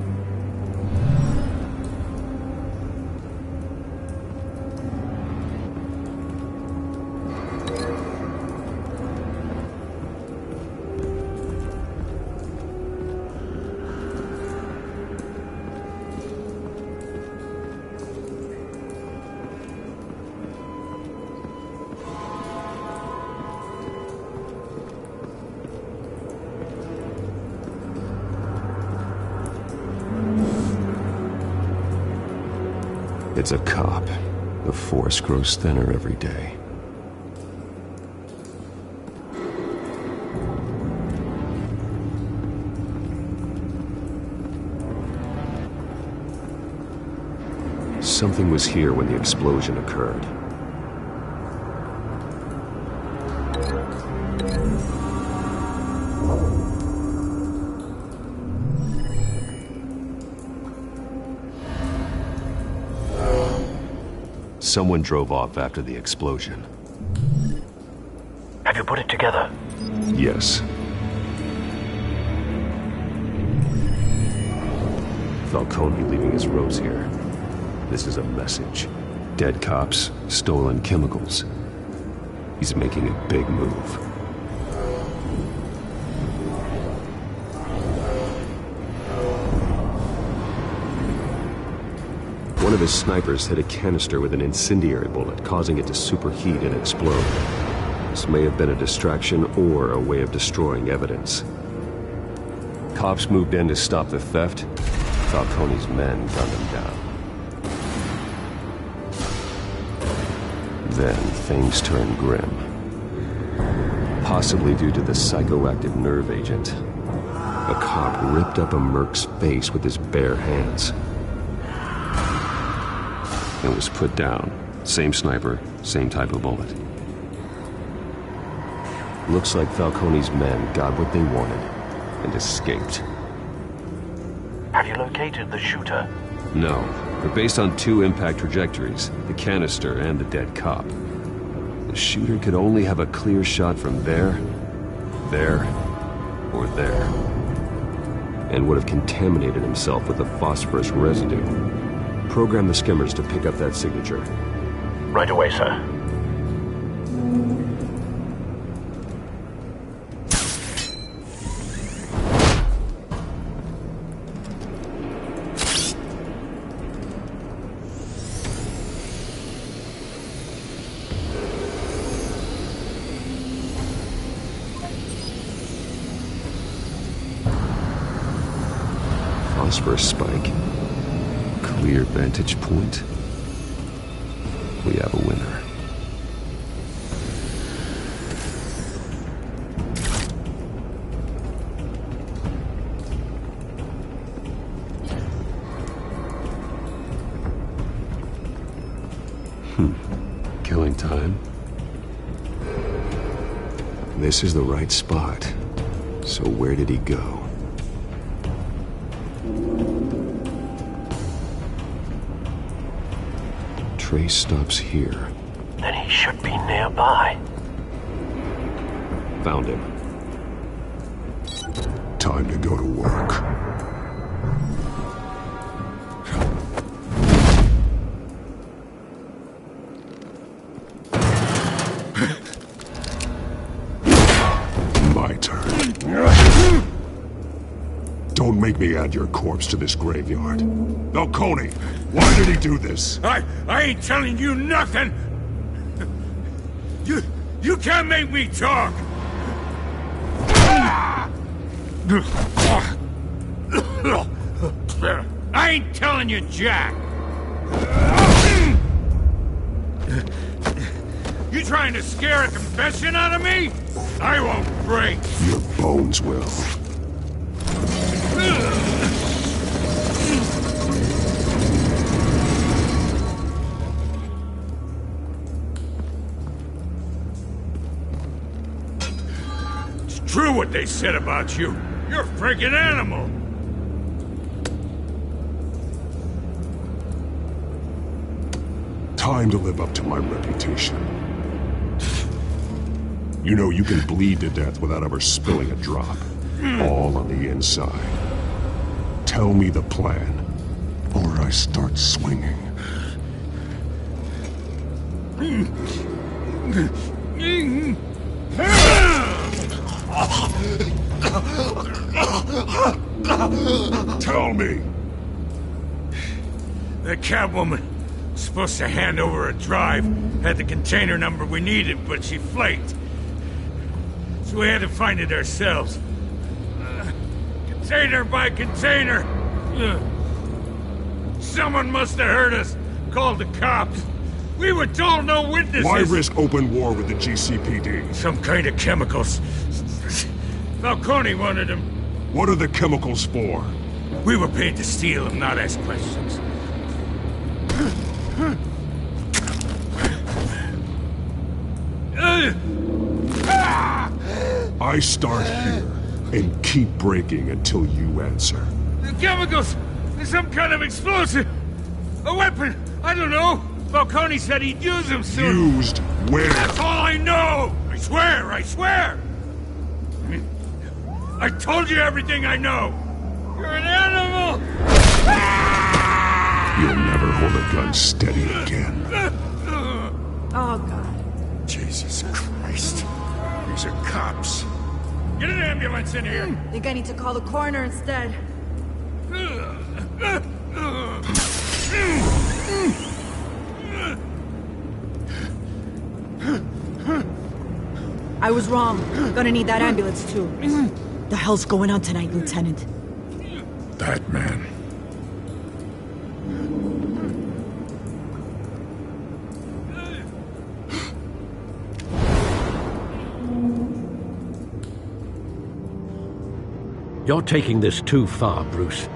It's a cop. The force grows thinner every day. Something was here when the explosion occurred. Someone drove off after the explosion. Have you put it together? Yes. Falcone leaving his rose here. This is a message. Dead cops, stolen chemicals. He's making a big move. One of his snipers hit a canister with an incendiary bullet, causing it to superheat and explode. This may have been a distraction or a way of destroying evidence. Cops moved in to stop the theft. Falcone's men gunned him down. Then things turned grim. Possibly due to the psychoactive nerve agent. A cop ripped up a merc's face with his bare hands. And was put down. Same sniper, same type of bullet. Looks like Falcone's men got what they wanted and escaped. Have you located the shooter? No, but based on 2 impact trajectories, the canister and the dead cop, the shooter could only have a clear shot from there, or there, and would have contaminated himself with the phosphorus residue. Program the skimmers to pick up that signature. Right away, sir. Phosphorus spike. Clear vantage point. We have a winner. Killing time. This is the right spot. So where did he go? Trace stops here. Then he should be nearby. Found him. Time to go to work. My turn. Don't make me add your corpse to this graveyard. Falcone, why did he do this? I ain't telling you nothing! You can't make me talk! I ain't telling you jack! You trying to scare a confession out of me? I won't break! Your bones will. It's true what they said about you. You're a freaking animal. Time to live up to my reputation. You know you can bleed to death without ever spilling a drop. All on the inside. Tell me the plan, or I start swinging. Tell me! The Catwoman was supposed to hand over a drive, had the container number we needed, but she flaked. So we had to find it ourselves. Container by container! Someone must have heard us, called the cops. We were told no witnesses! Why risk open war with the GCPD? Some kind of chemicals. Falcone wanted them. What are the chemicals for? We were paid to steal them, not ask questions. I start here and keep breaking until you answer. The chemicals! There's some kind of explosive! A weapon! I don't know! Falcone said he'd use him soon. Used where? That's all I know! I swear, I swear! I told you everything I know! You're an animal! You'll never hold a gun steady again. Oh, God. Jesus Christ. These are cops. Get an ambulance in here! Think I need to call the coroner instead. I was wrong. Gonna need that ambulance, too. The hell's going on tonight, Lieutenant? That man. You're taking this too far, Bruce.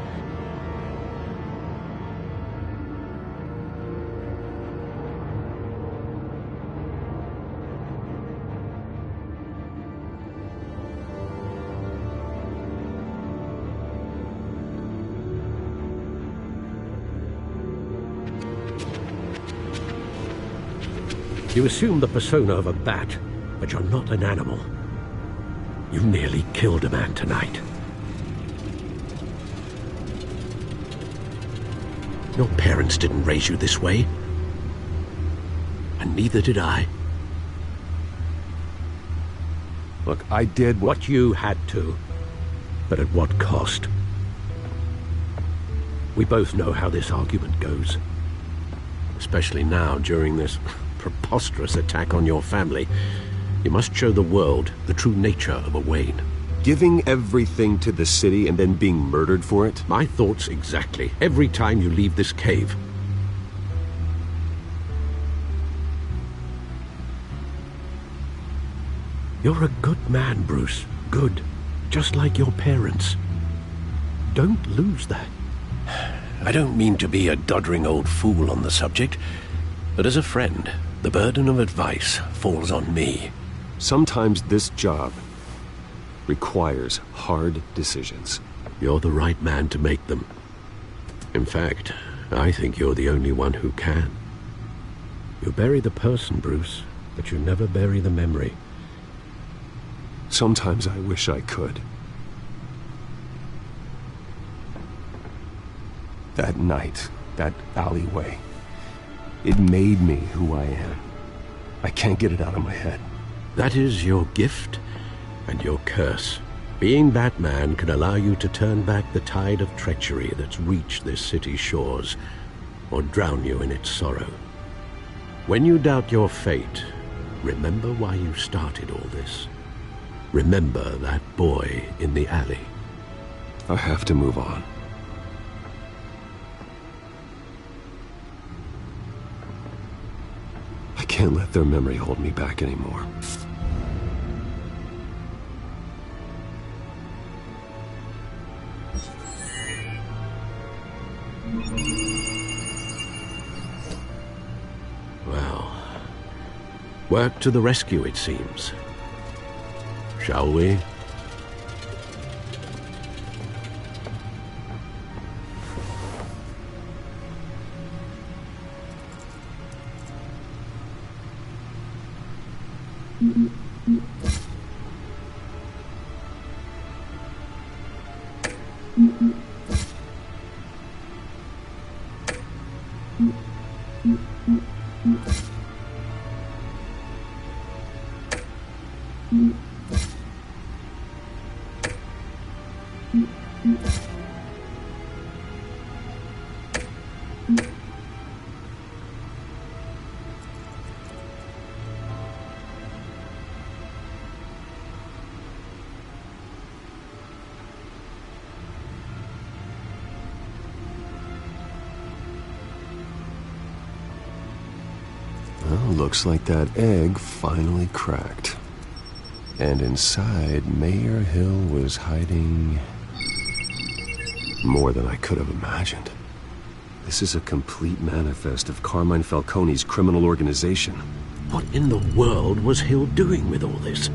You assume the persona of a bat, but you're not an animal. You nearly killed a man tonight. Your parents didn't raise you this way. And neither did I. Look, I did what you had to, but at what cost? We both know how this argument goes. Especially now, during this preposterous attack on your family. You must show the world the true nature of a Wayne. Giving everything to the city and then being murdered for it? My thoughts exactly. Every time you leave this cave. You're a good man, Bruce. Good. Just like your parents. Don't lose that. I don't mean to be a doddering old fool on the subject, but as a friend, the burden of advice falls on me. Sometimes this job requires hard decisions. You're the right man to make them. In fact, I think you're the only one who can. You bury the person, Bruce, but you never bury the memory. Sometimes I wish I could. That night, that alleyway, it made me who I am. I can't get it out of my head. That is your gift and your curse. Being Batman can allow you to turn back the tide of treachery that's reached this city's shores, or drown you in its sorrow. When you doubt your fate, remember why you started all this. Remember that boy in the alley. I have to move on. I can't let their memory hold me back anymore. Well, work to the rescue, it seems. Shall we? Looks like that egg finally cracked. And inside, Mayor Hill was hiding more than I could have imagined. This is a complete manifest of Carmine Falcone's criminal organization. What in the world was Hill doing with all this?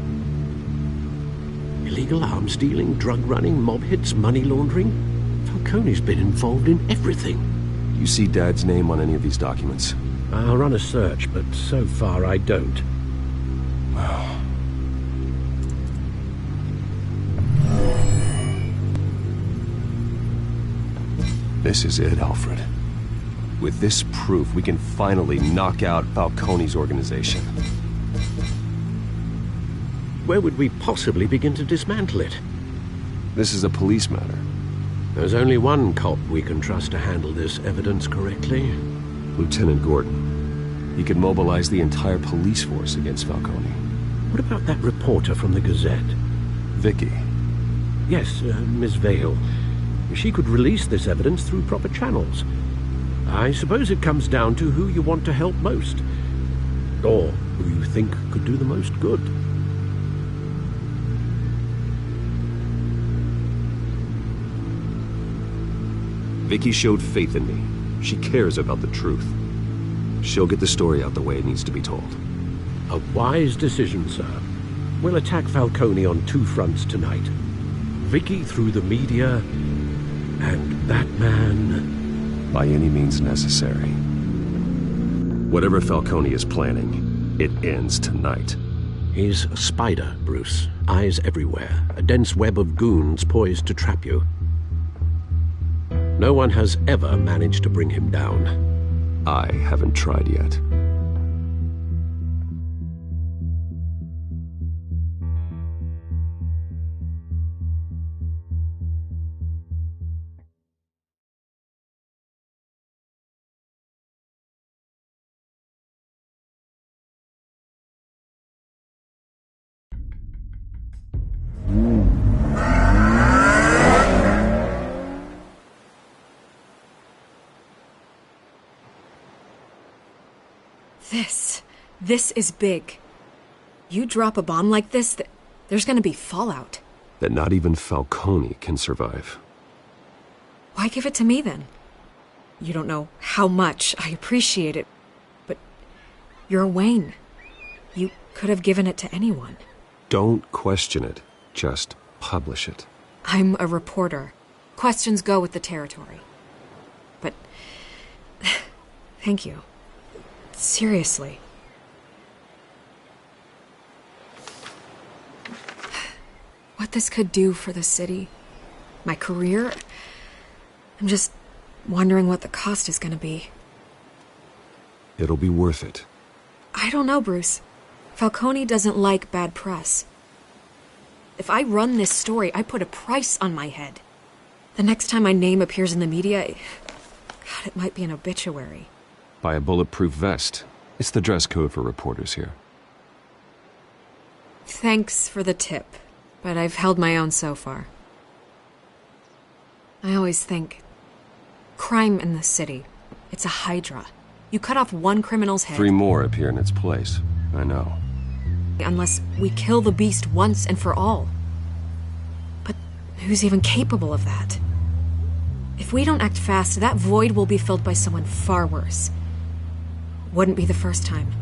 Illegal arms dealing, drug running, mob hits, money laundering? Falcone's been involved in everything. You see Dad's name on any of these documents? I'll run a search, but so far I don't. This is it, Alfred. With this proof, we can finally knock out Falcone's organization. Where would we possibly begin to dismantle it? This is a police matter. There's only one cop we can trust to handle this evidence correctly. Lieutenant Gordon. He could mobilize the entire police force against Falcone. What about that reporter from the Gazette? Vicky. Yes, Miss Vale. She could release this evidence through proper channels. I suppose it comes down to who you want to help most. Or who you think could do the most good. Vicky showed faith in me. She cares about the truth. She'll get the story out the way it needs to be told. A wise decision, sir. We'll attack Falcone on two fronts tonight. Vicky through the media, and that man... By any means necessary. Whatever Falcone is planning, it ends tonight. He's a spider, Bruce. Eyes everywhere. A dense web of goons poised to trap you. No one has ever managed to bring him down. I haven't tried yet. This is big. You drop a bomb like this, there's gonna be fallout. That not even Falcone can survive. Why give it to me, then? You don't know how much I appreciate it, but you're Wayne. You could have given it to anyone. Don't question it. Just publish it. I'm a reporter. Questions go with the territory. But... thank you. Seriously. What this could do for the city, my career, I'm just wondering what the cost is gonna be. It'll be worth it. I don't know, Bruce. Falcone doesn't like bad press. If I run this story, I put a price on my head. The next time my name appears in the media, God, it might be an obituary. Buy a bulletproof vest. It's the dress code for reporters here. Thanks for the tip. But I've held my own so far. I always think, crime in the city, it's a hydra. You cut off one criminal's head... 3 more appear in its place. I know. Unless we kill the beast once and for all. But who's even capable of that? If we don't act fast, that void will be filled by someone far worse. Wouldn't be the first time.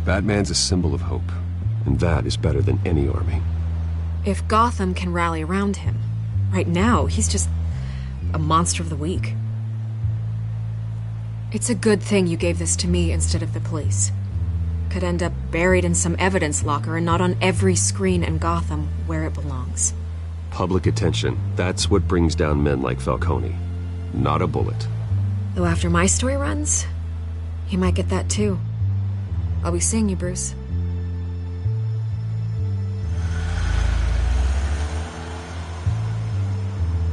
Batman's a symbol of hope, and that is better than any army. If Gotham can rally around him, right now, he's just a monster of the week. It's a good thing you gave this to me instead of the police. Could end up buried in some evidence locker and not on every screen in Gotham where it belongs. Public attention, that's what brings down men like Falcone. Not a bullet. Though after my story runs, he might get that too. I'll be seeing you, Bruce.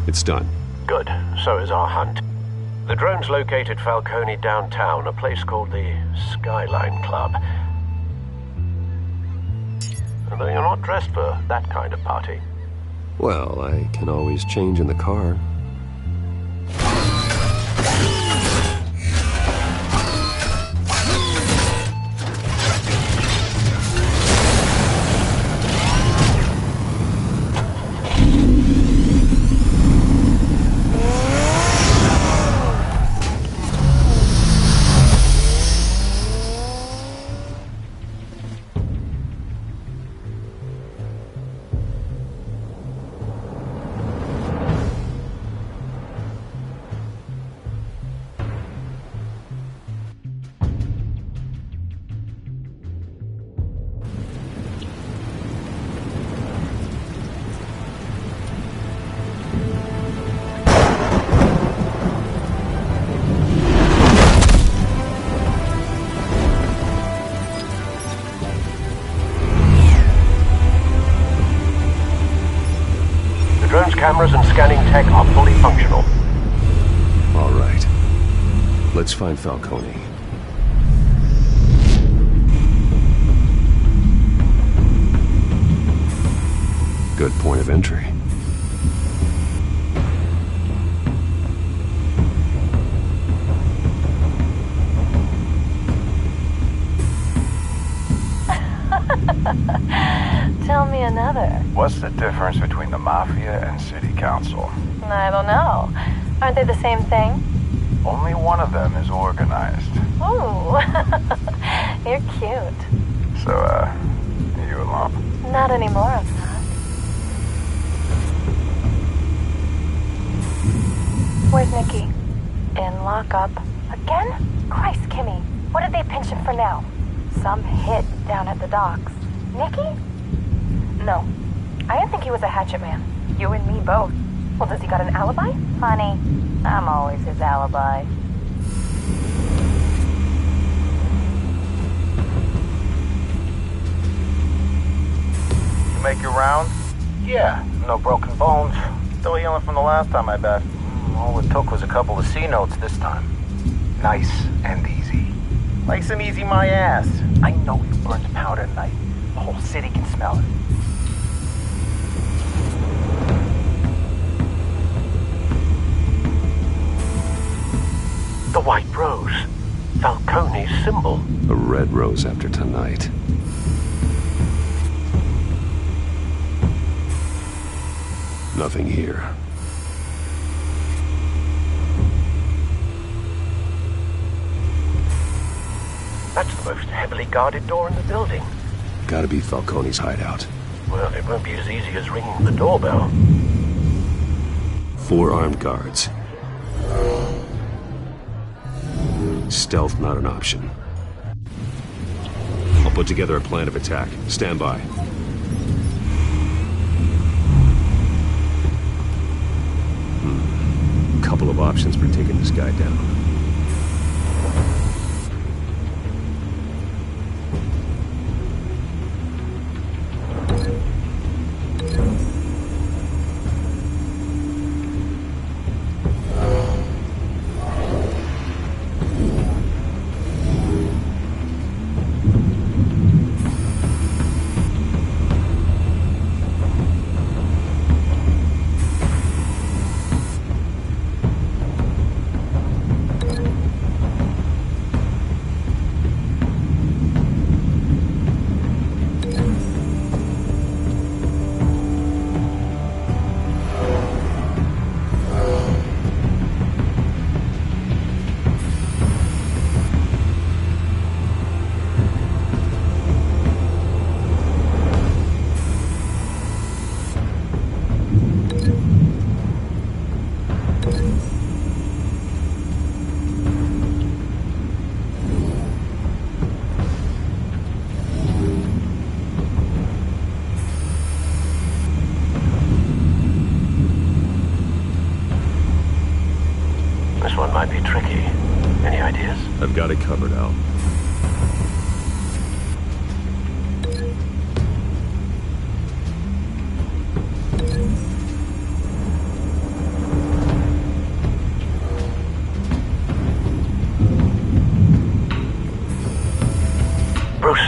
It's done. Good. So is our hunt. The drones located Falcone downtown, a place called the Skyline Club. Although you're not dressed for that kind of party. Well, I can always change in the car. scanning tech are fully functional. All right. Let's find Falcone. Good point of entry. Tell me another. What's the difference between the Mafia and City Council? I don't know. Aren't they the same thing? Only one of them is organized. Ooh, you're cute. So, you a lump? Not anymore, I'm not. Where's Nikki? In lockup. Again? Christ, Kimmy. What did they pinch him for now? Some hit down at the docks. Nikki? No. I didn't think he was a hatchet man. You and me both. Well, does he got an alibi? Honey, I'm always his alibi. You make your rounds? Yeah, no broken bones. Still healing from the last time, I bet. All it took was a couple of C notes this time. Nice and easy. Nice and easy my ass. I know you burned powder tonight. The whole city can smell it. The white rose. Falcone's symbol. A red rose after tonight. Nothing here. That's the most heavily guarded door in the building. Gotta be Falcone's hideout. Well, it won't be as easy as ringing the doorbell. 4 armed guards. Stealth not an option. I'll put together a plan of attack. Stand by. Couple of options for taking this guy down. This one might be tricky. Any ideas? I've got it covered, Al. Bruce,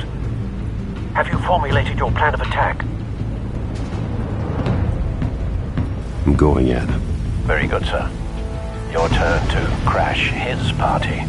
have you formulated your plan of attack? I'm going in. Very good, sir. Your turn to crash his party.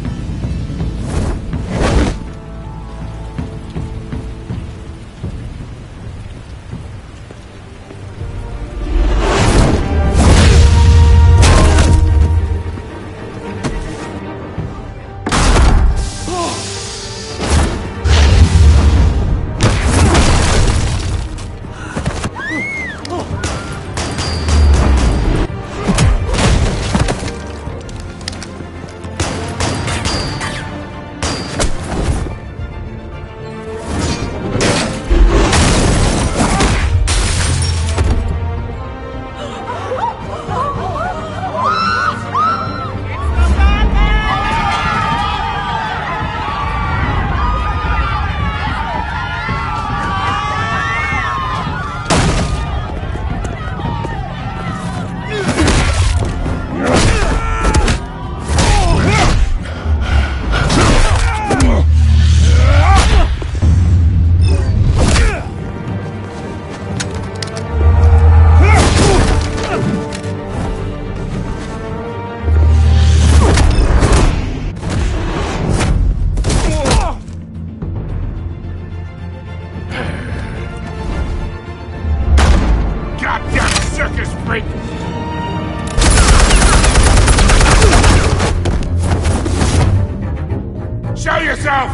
Show yourself!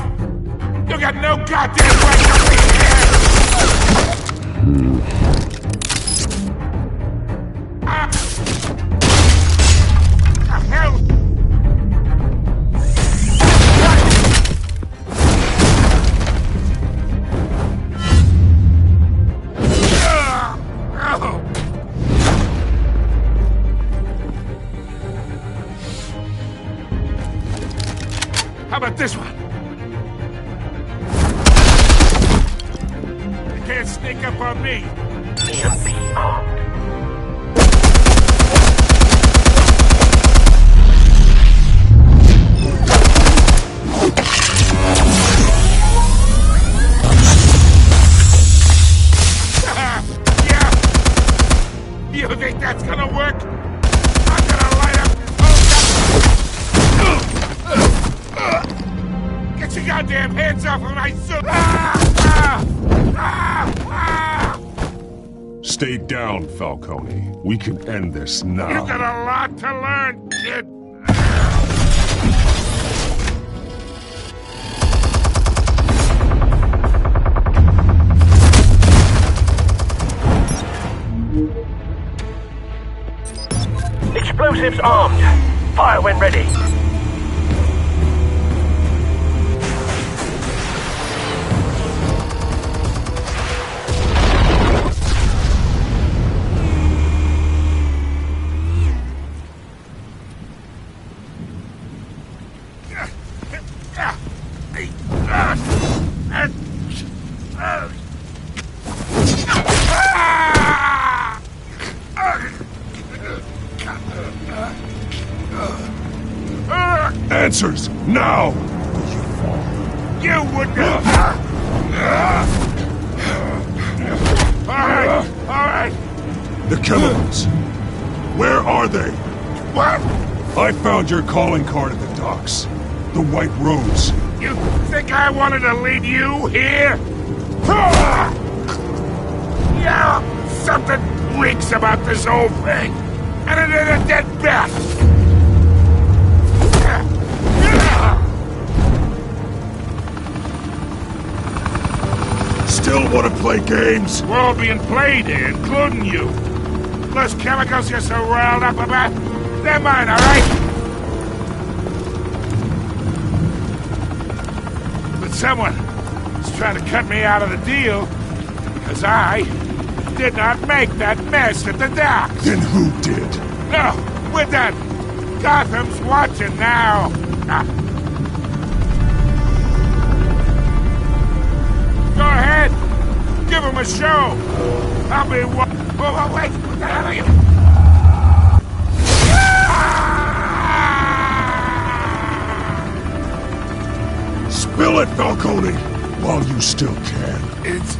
You got no goddamn right to be here! The hell? How about this one? You can't sneak up on me. EMP armed. Yeah. You think that's gonna work? I'm gonna light up this whole Get your goddamn hands off of my suit! Stay down, Falcone. We can end this now. You got a lot to learn, kid. Explosives armed. Fire when ready. Answers, now! You wouldn't have... Alright. The chemicals. Where are they? What? I found your calling card at the docks. The White Rose. You think I wanted to lead you here? Yeah, something reeks about this whole thing. And it is a dead bat. Still want to play games? We're all being played here, including you. Those chemicals you're so riled up about, they're mine, all right? But someone is trying to cut me out of the deal because I did not make that mess at the docks. Then who did? No, we're done. Gotham's watching now. Go ahead. Give him a show. I'll be wait, what the hell are you? Spill it, Falcone, while you still can. It's...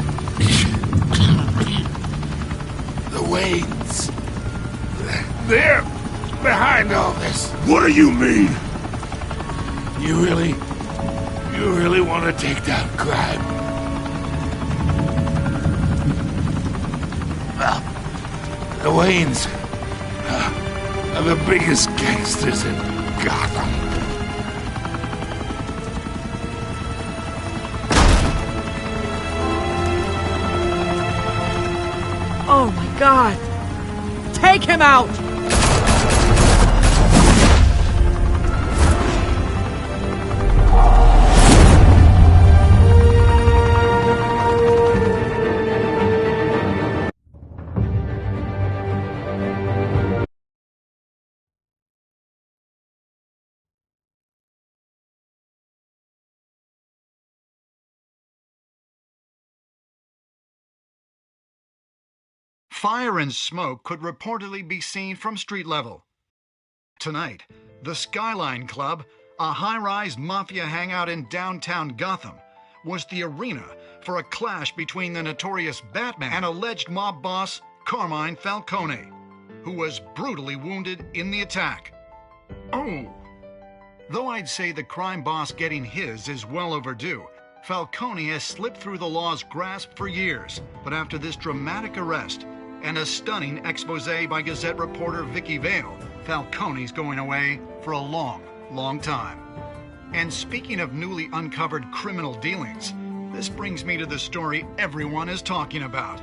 the Waynes. They're behind all this. What do you mean? You really want to take down crime? Well, the Waynes are the biggest gangsters in Gotham. Oh my God! Take him out! Fire and smoke could reportedly be seen from street level. Tonight, the Skyline Club, a high-rise mafia hangout in downtown Gotham, was the arena for a clash between the notorious Batman and alleged mob boss Carmine Falcone, who was brutally wounded in the attack. Oh! Though I'd say the crime boss getting his is well overdue, Falcone has slipped through the law's grasp for years, but after this dramatic arrest and a stunning expose by Gazette reporter Vicky Vale, Falcone's going away for a long, long time. And speaking of newly uncovered criminal dealings, this brings me to the story everyone is talking about.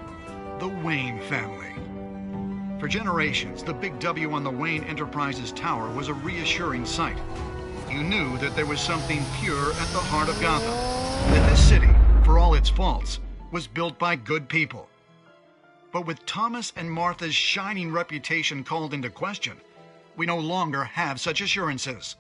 The Wayne family. For generations, the big W on the Wayne Enterprises tower was a reassuring sight. You knew that there was something pure at the heart of Gotham. That this city, for all its faults, was built by good people. But with Thomas and Martha's shining reputation called into question, we no longer have such assurances.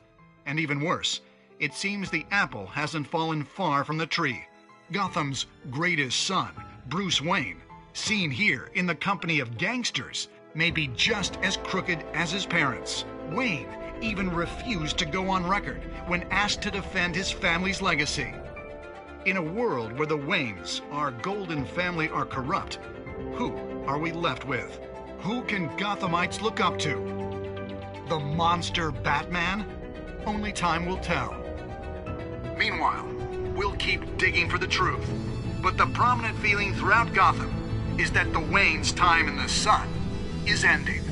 And even worse, it seems the apple hasn't fallen far from the tree. Gotham's greatest son, Bruce Wayne, seen here in the company of gangsters, may be just as crooked as his parents. Wayne even refused to go on record when asked to defend his family's legacy. In a world where the Waynes, our golden family, are corrupt, who are we left with? Who can Gothamites look up to? The monster Batman? Only time will tell. Meanwhile, we'll keep digging for the truth. But the prominent feeling throughout Gotham is that the Waynes' time in the sun is ending.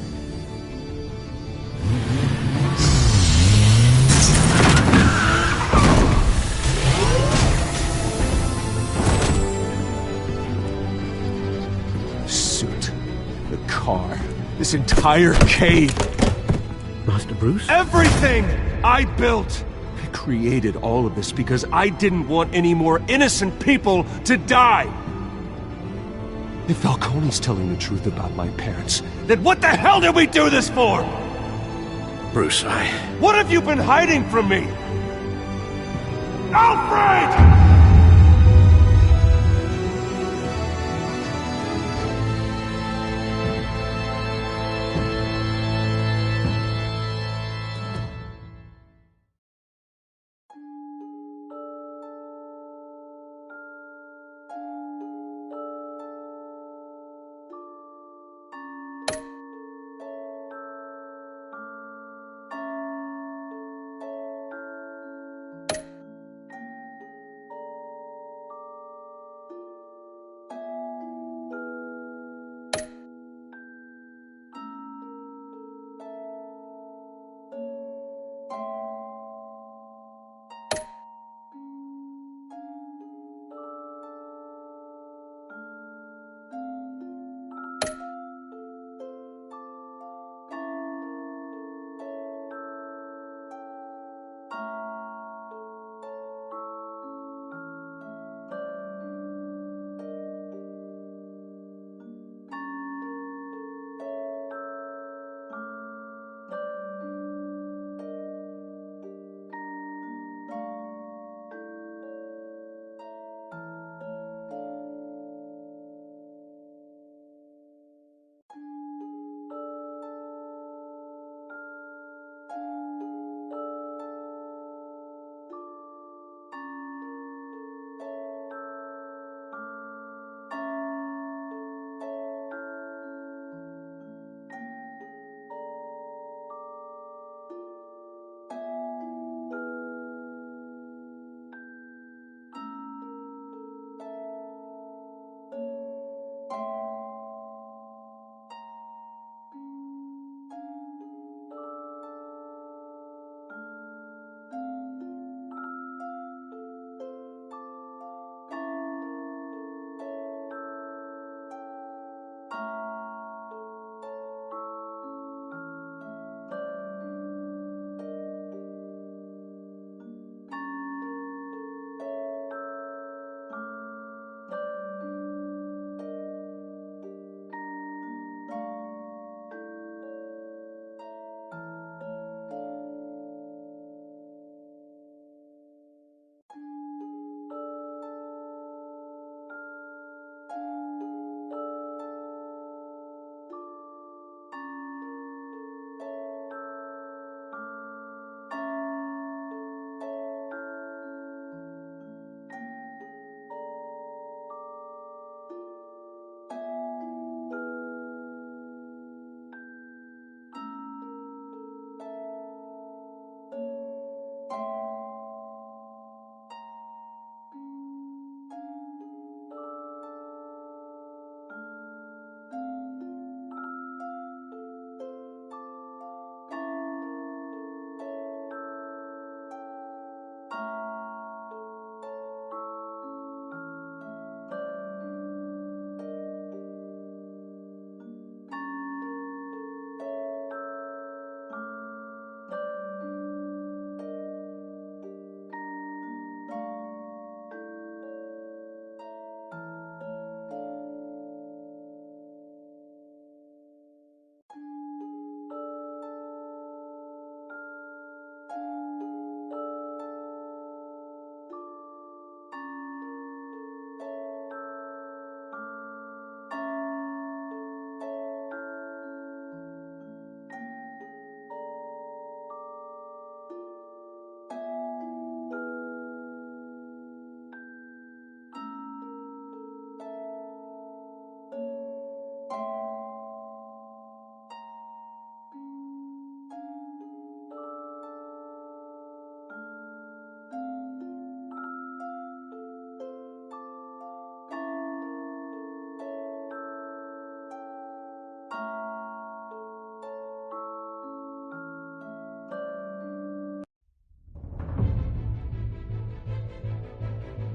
The suit, the car, this entire cave. Master Bruce? Everything I built! I created all of this because I didn't want any more innocent people to die! If Falcone's telling the truth about my parents, then what the hell did we do this for? Bruce, What have you been hiding from me? Alfred!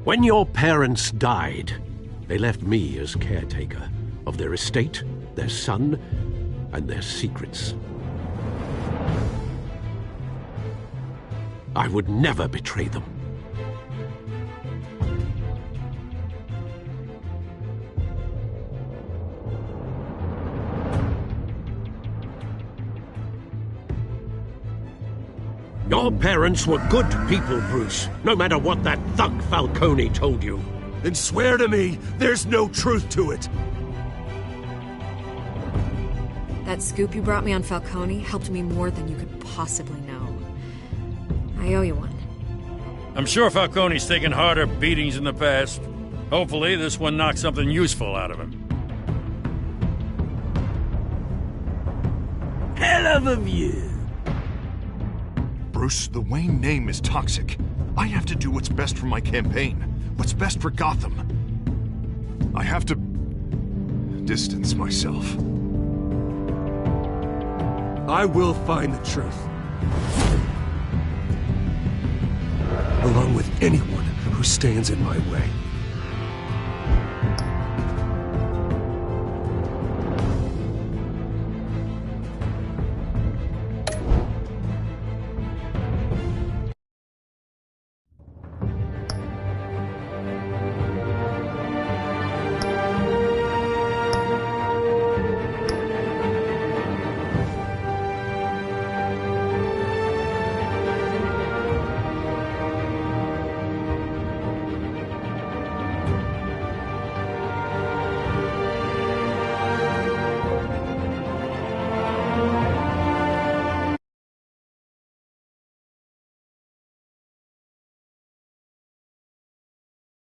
When your parents died, they left me as caretaker of their estate, their son, and their secrets. I would never betray them. Your parents were good people, Bruce, no matter what that thug Falcone told you. Then swear to me there's no truth to it. That scoop you brought me on Falcone helped me more than you could possibly know. I owe you one. I'm sure Falcone's taken harder beatings in the past. Hopefully, this one knocks something useful out of him. Hell of a view. Bruce, the Wayne name is toxic. I have to do what's best for my campaign. What's best for Gotham. I have to distance myself. I will find the truth. Along with anyone who stands in my way.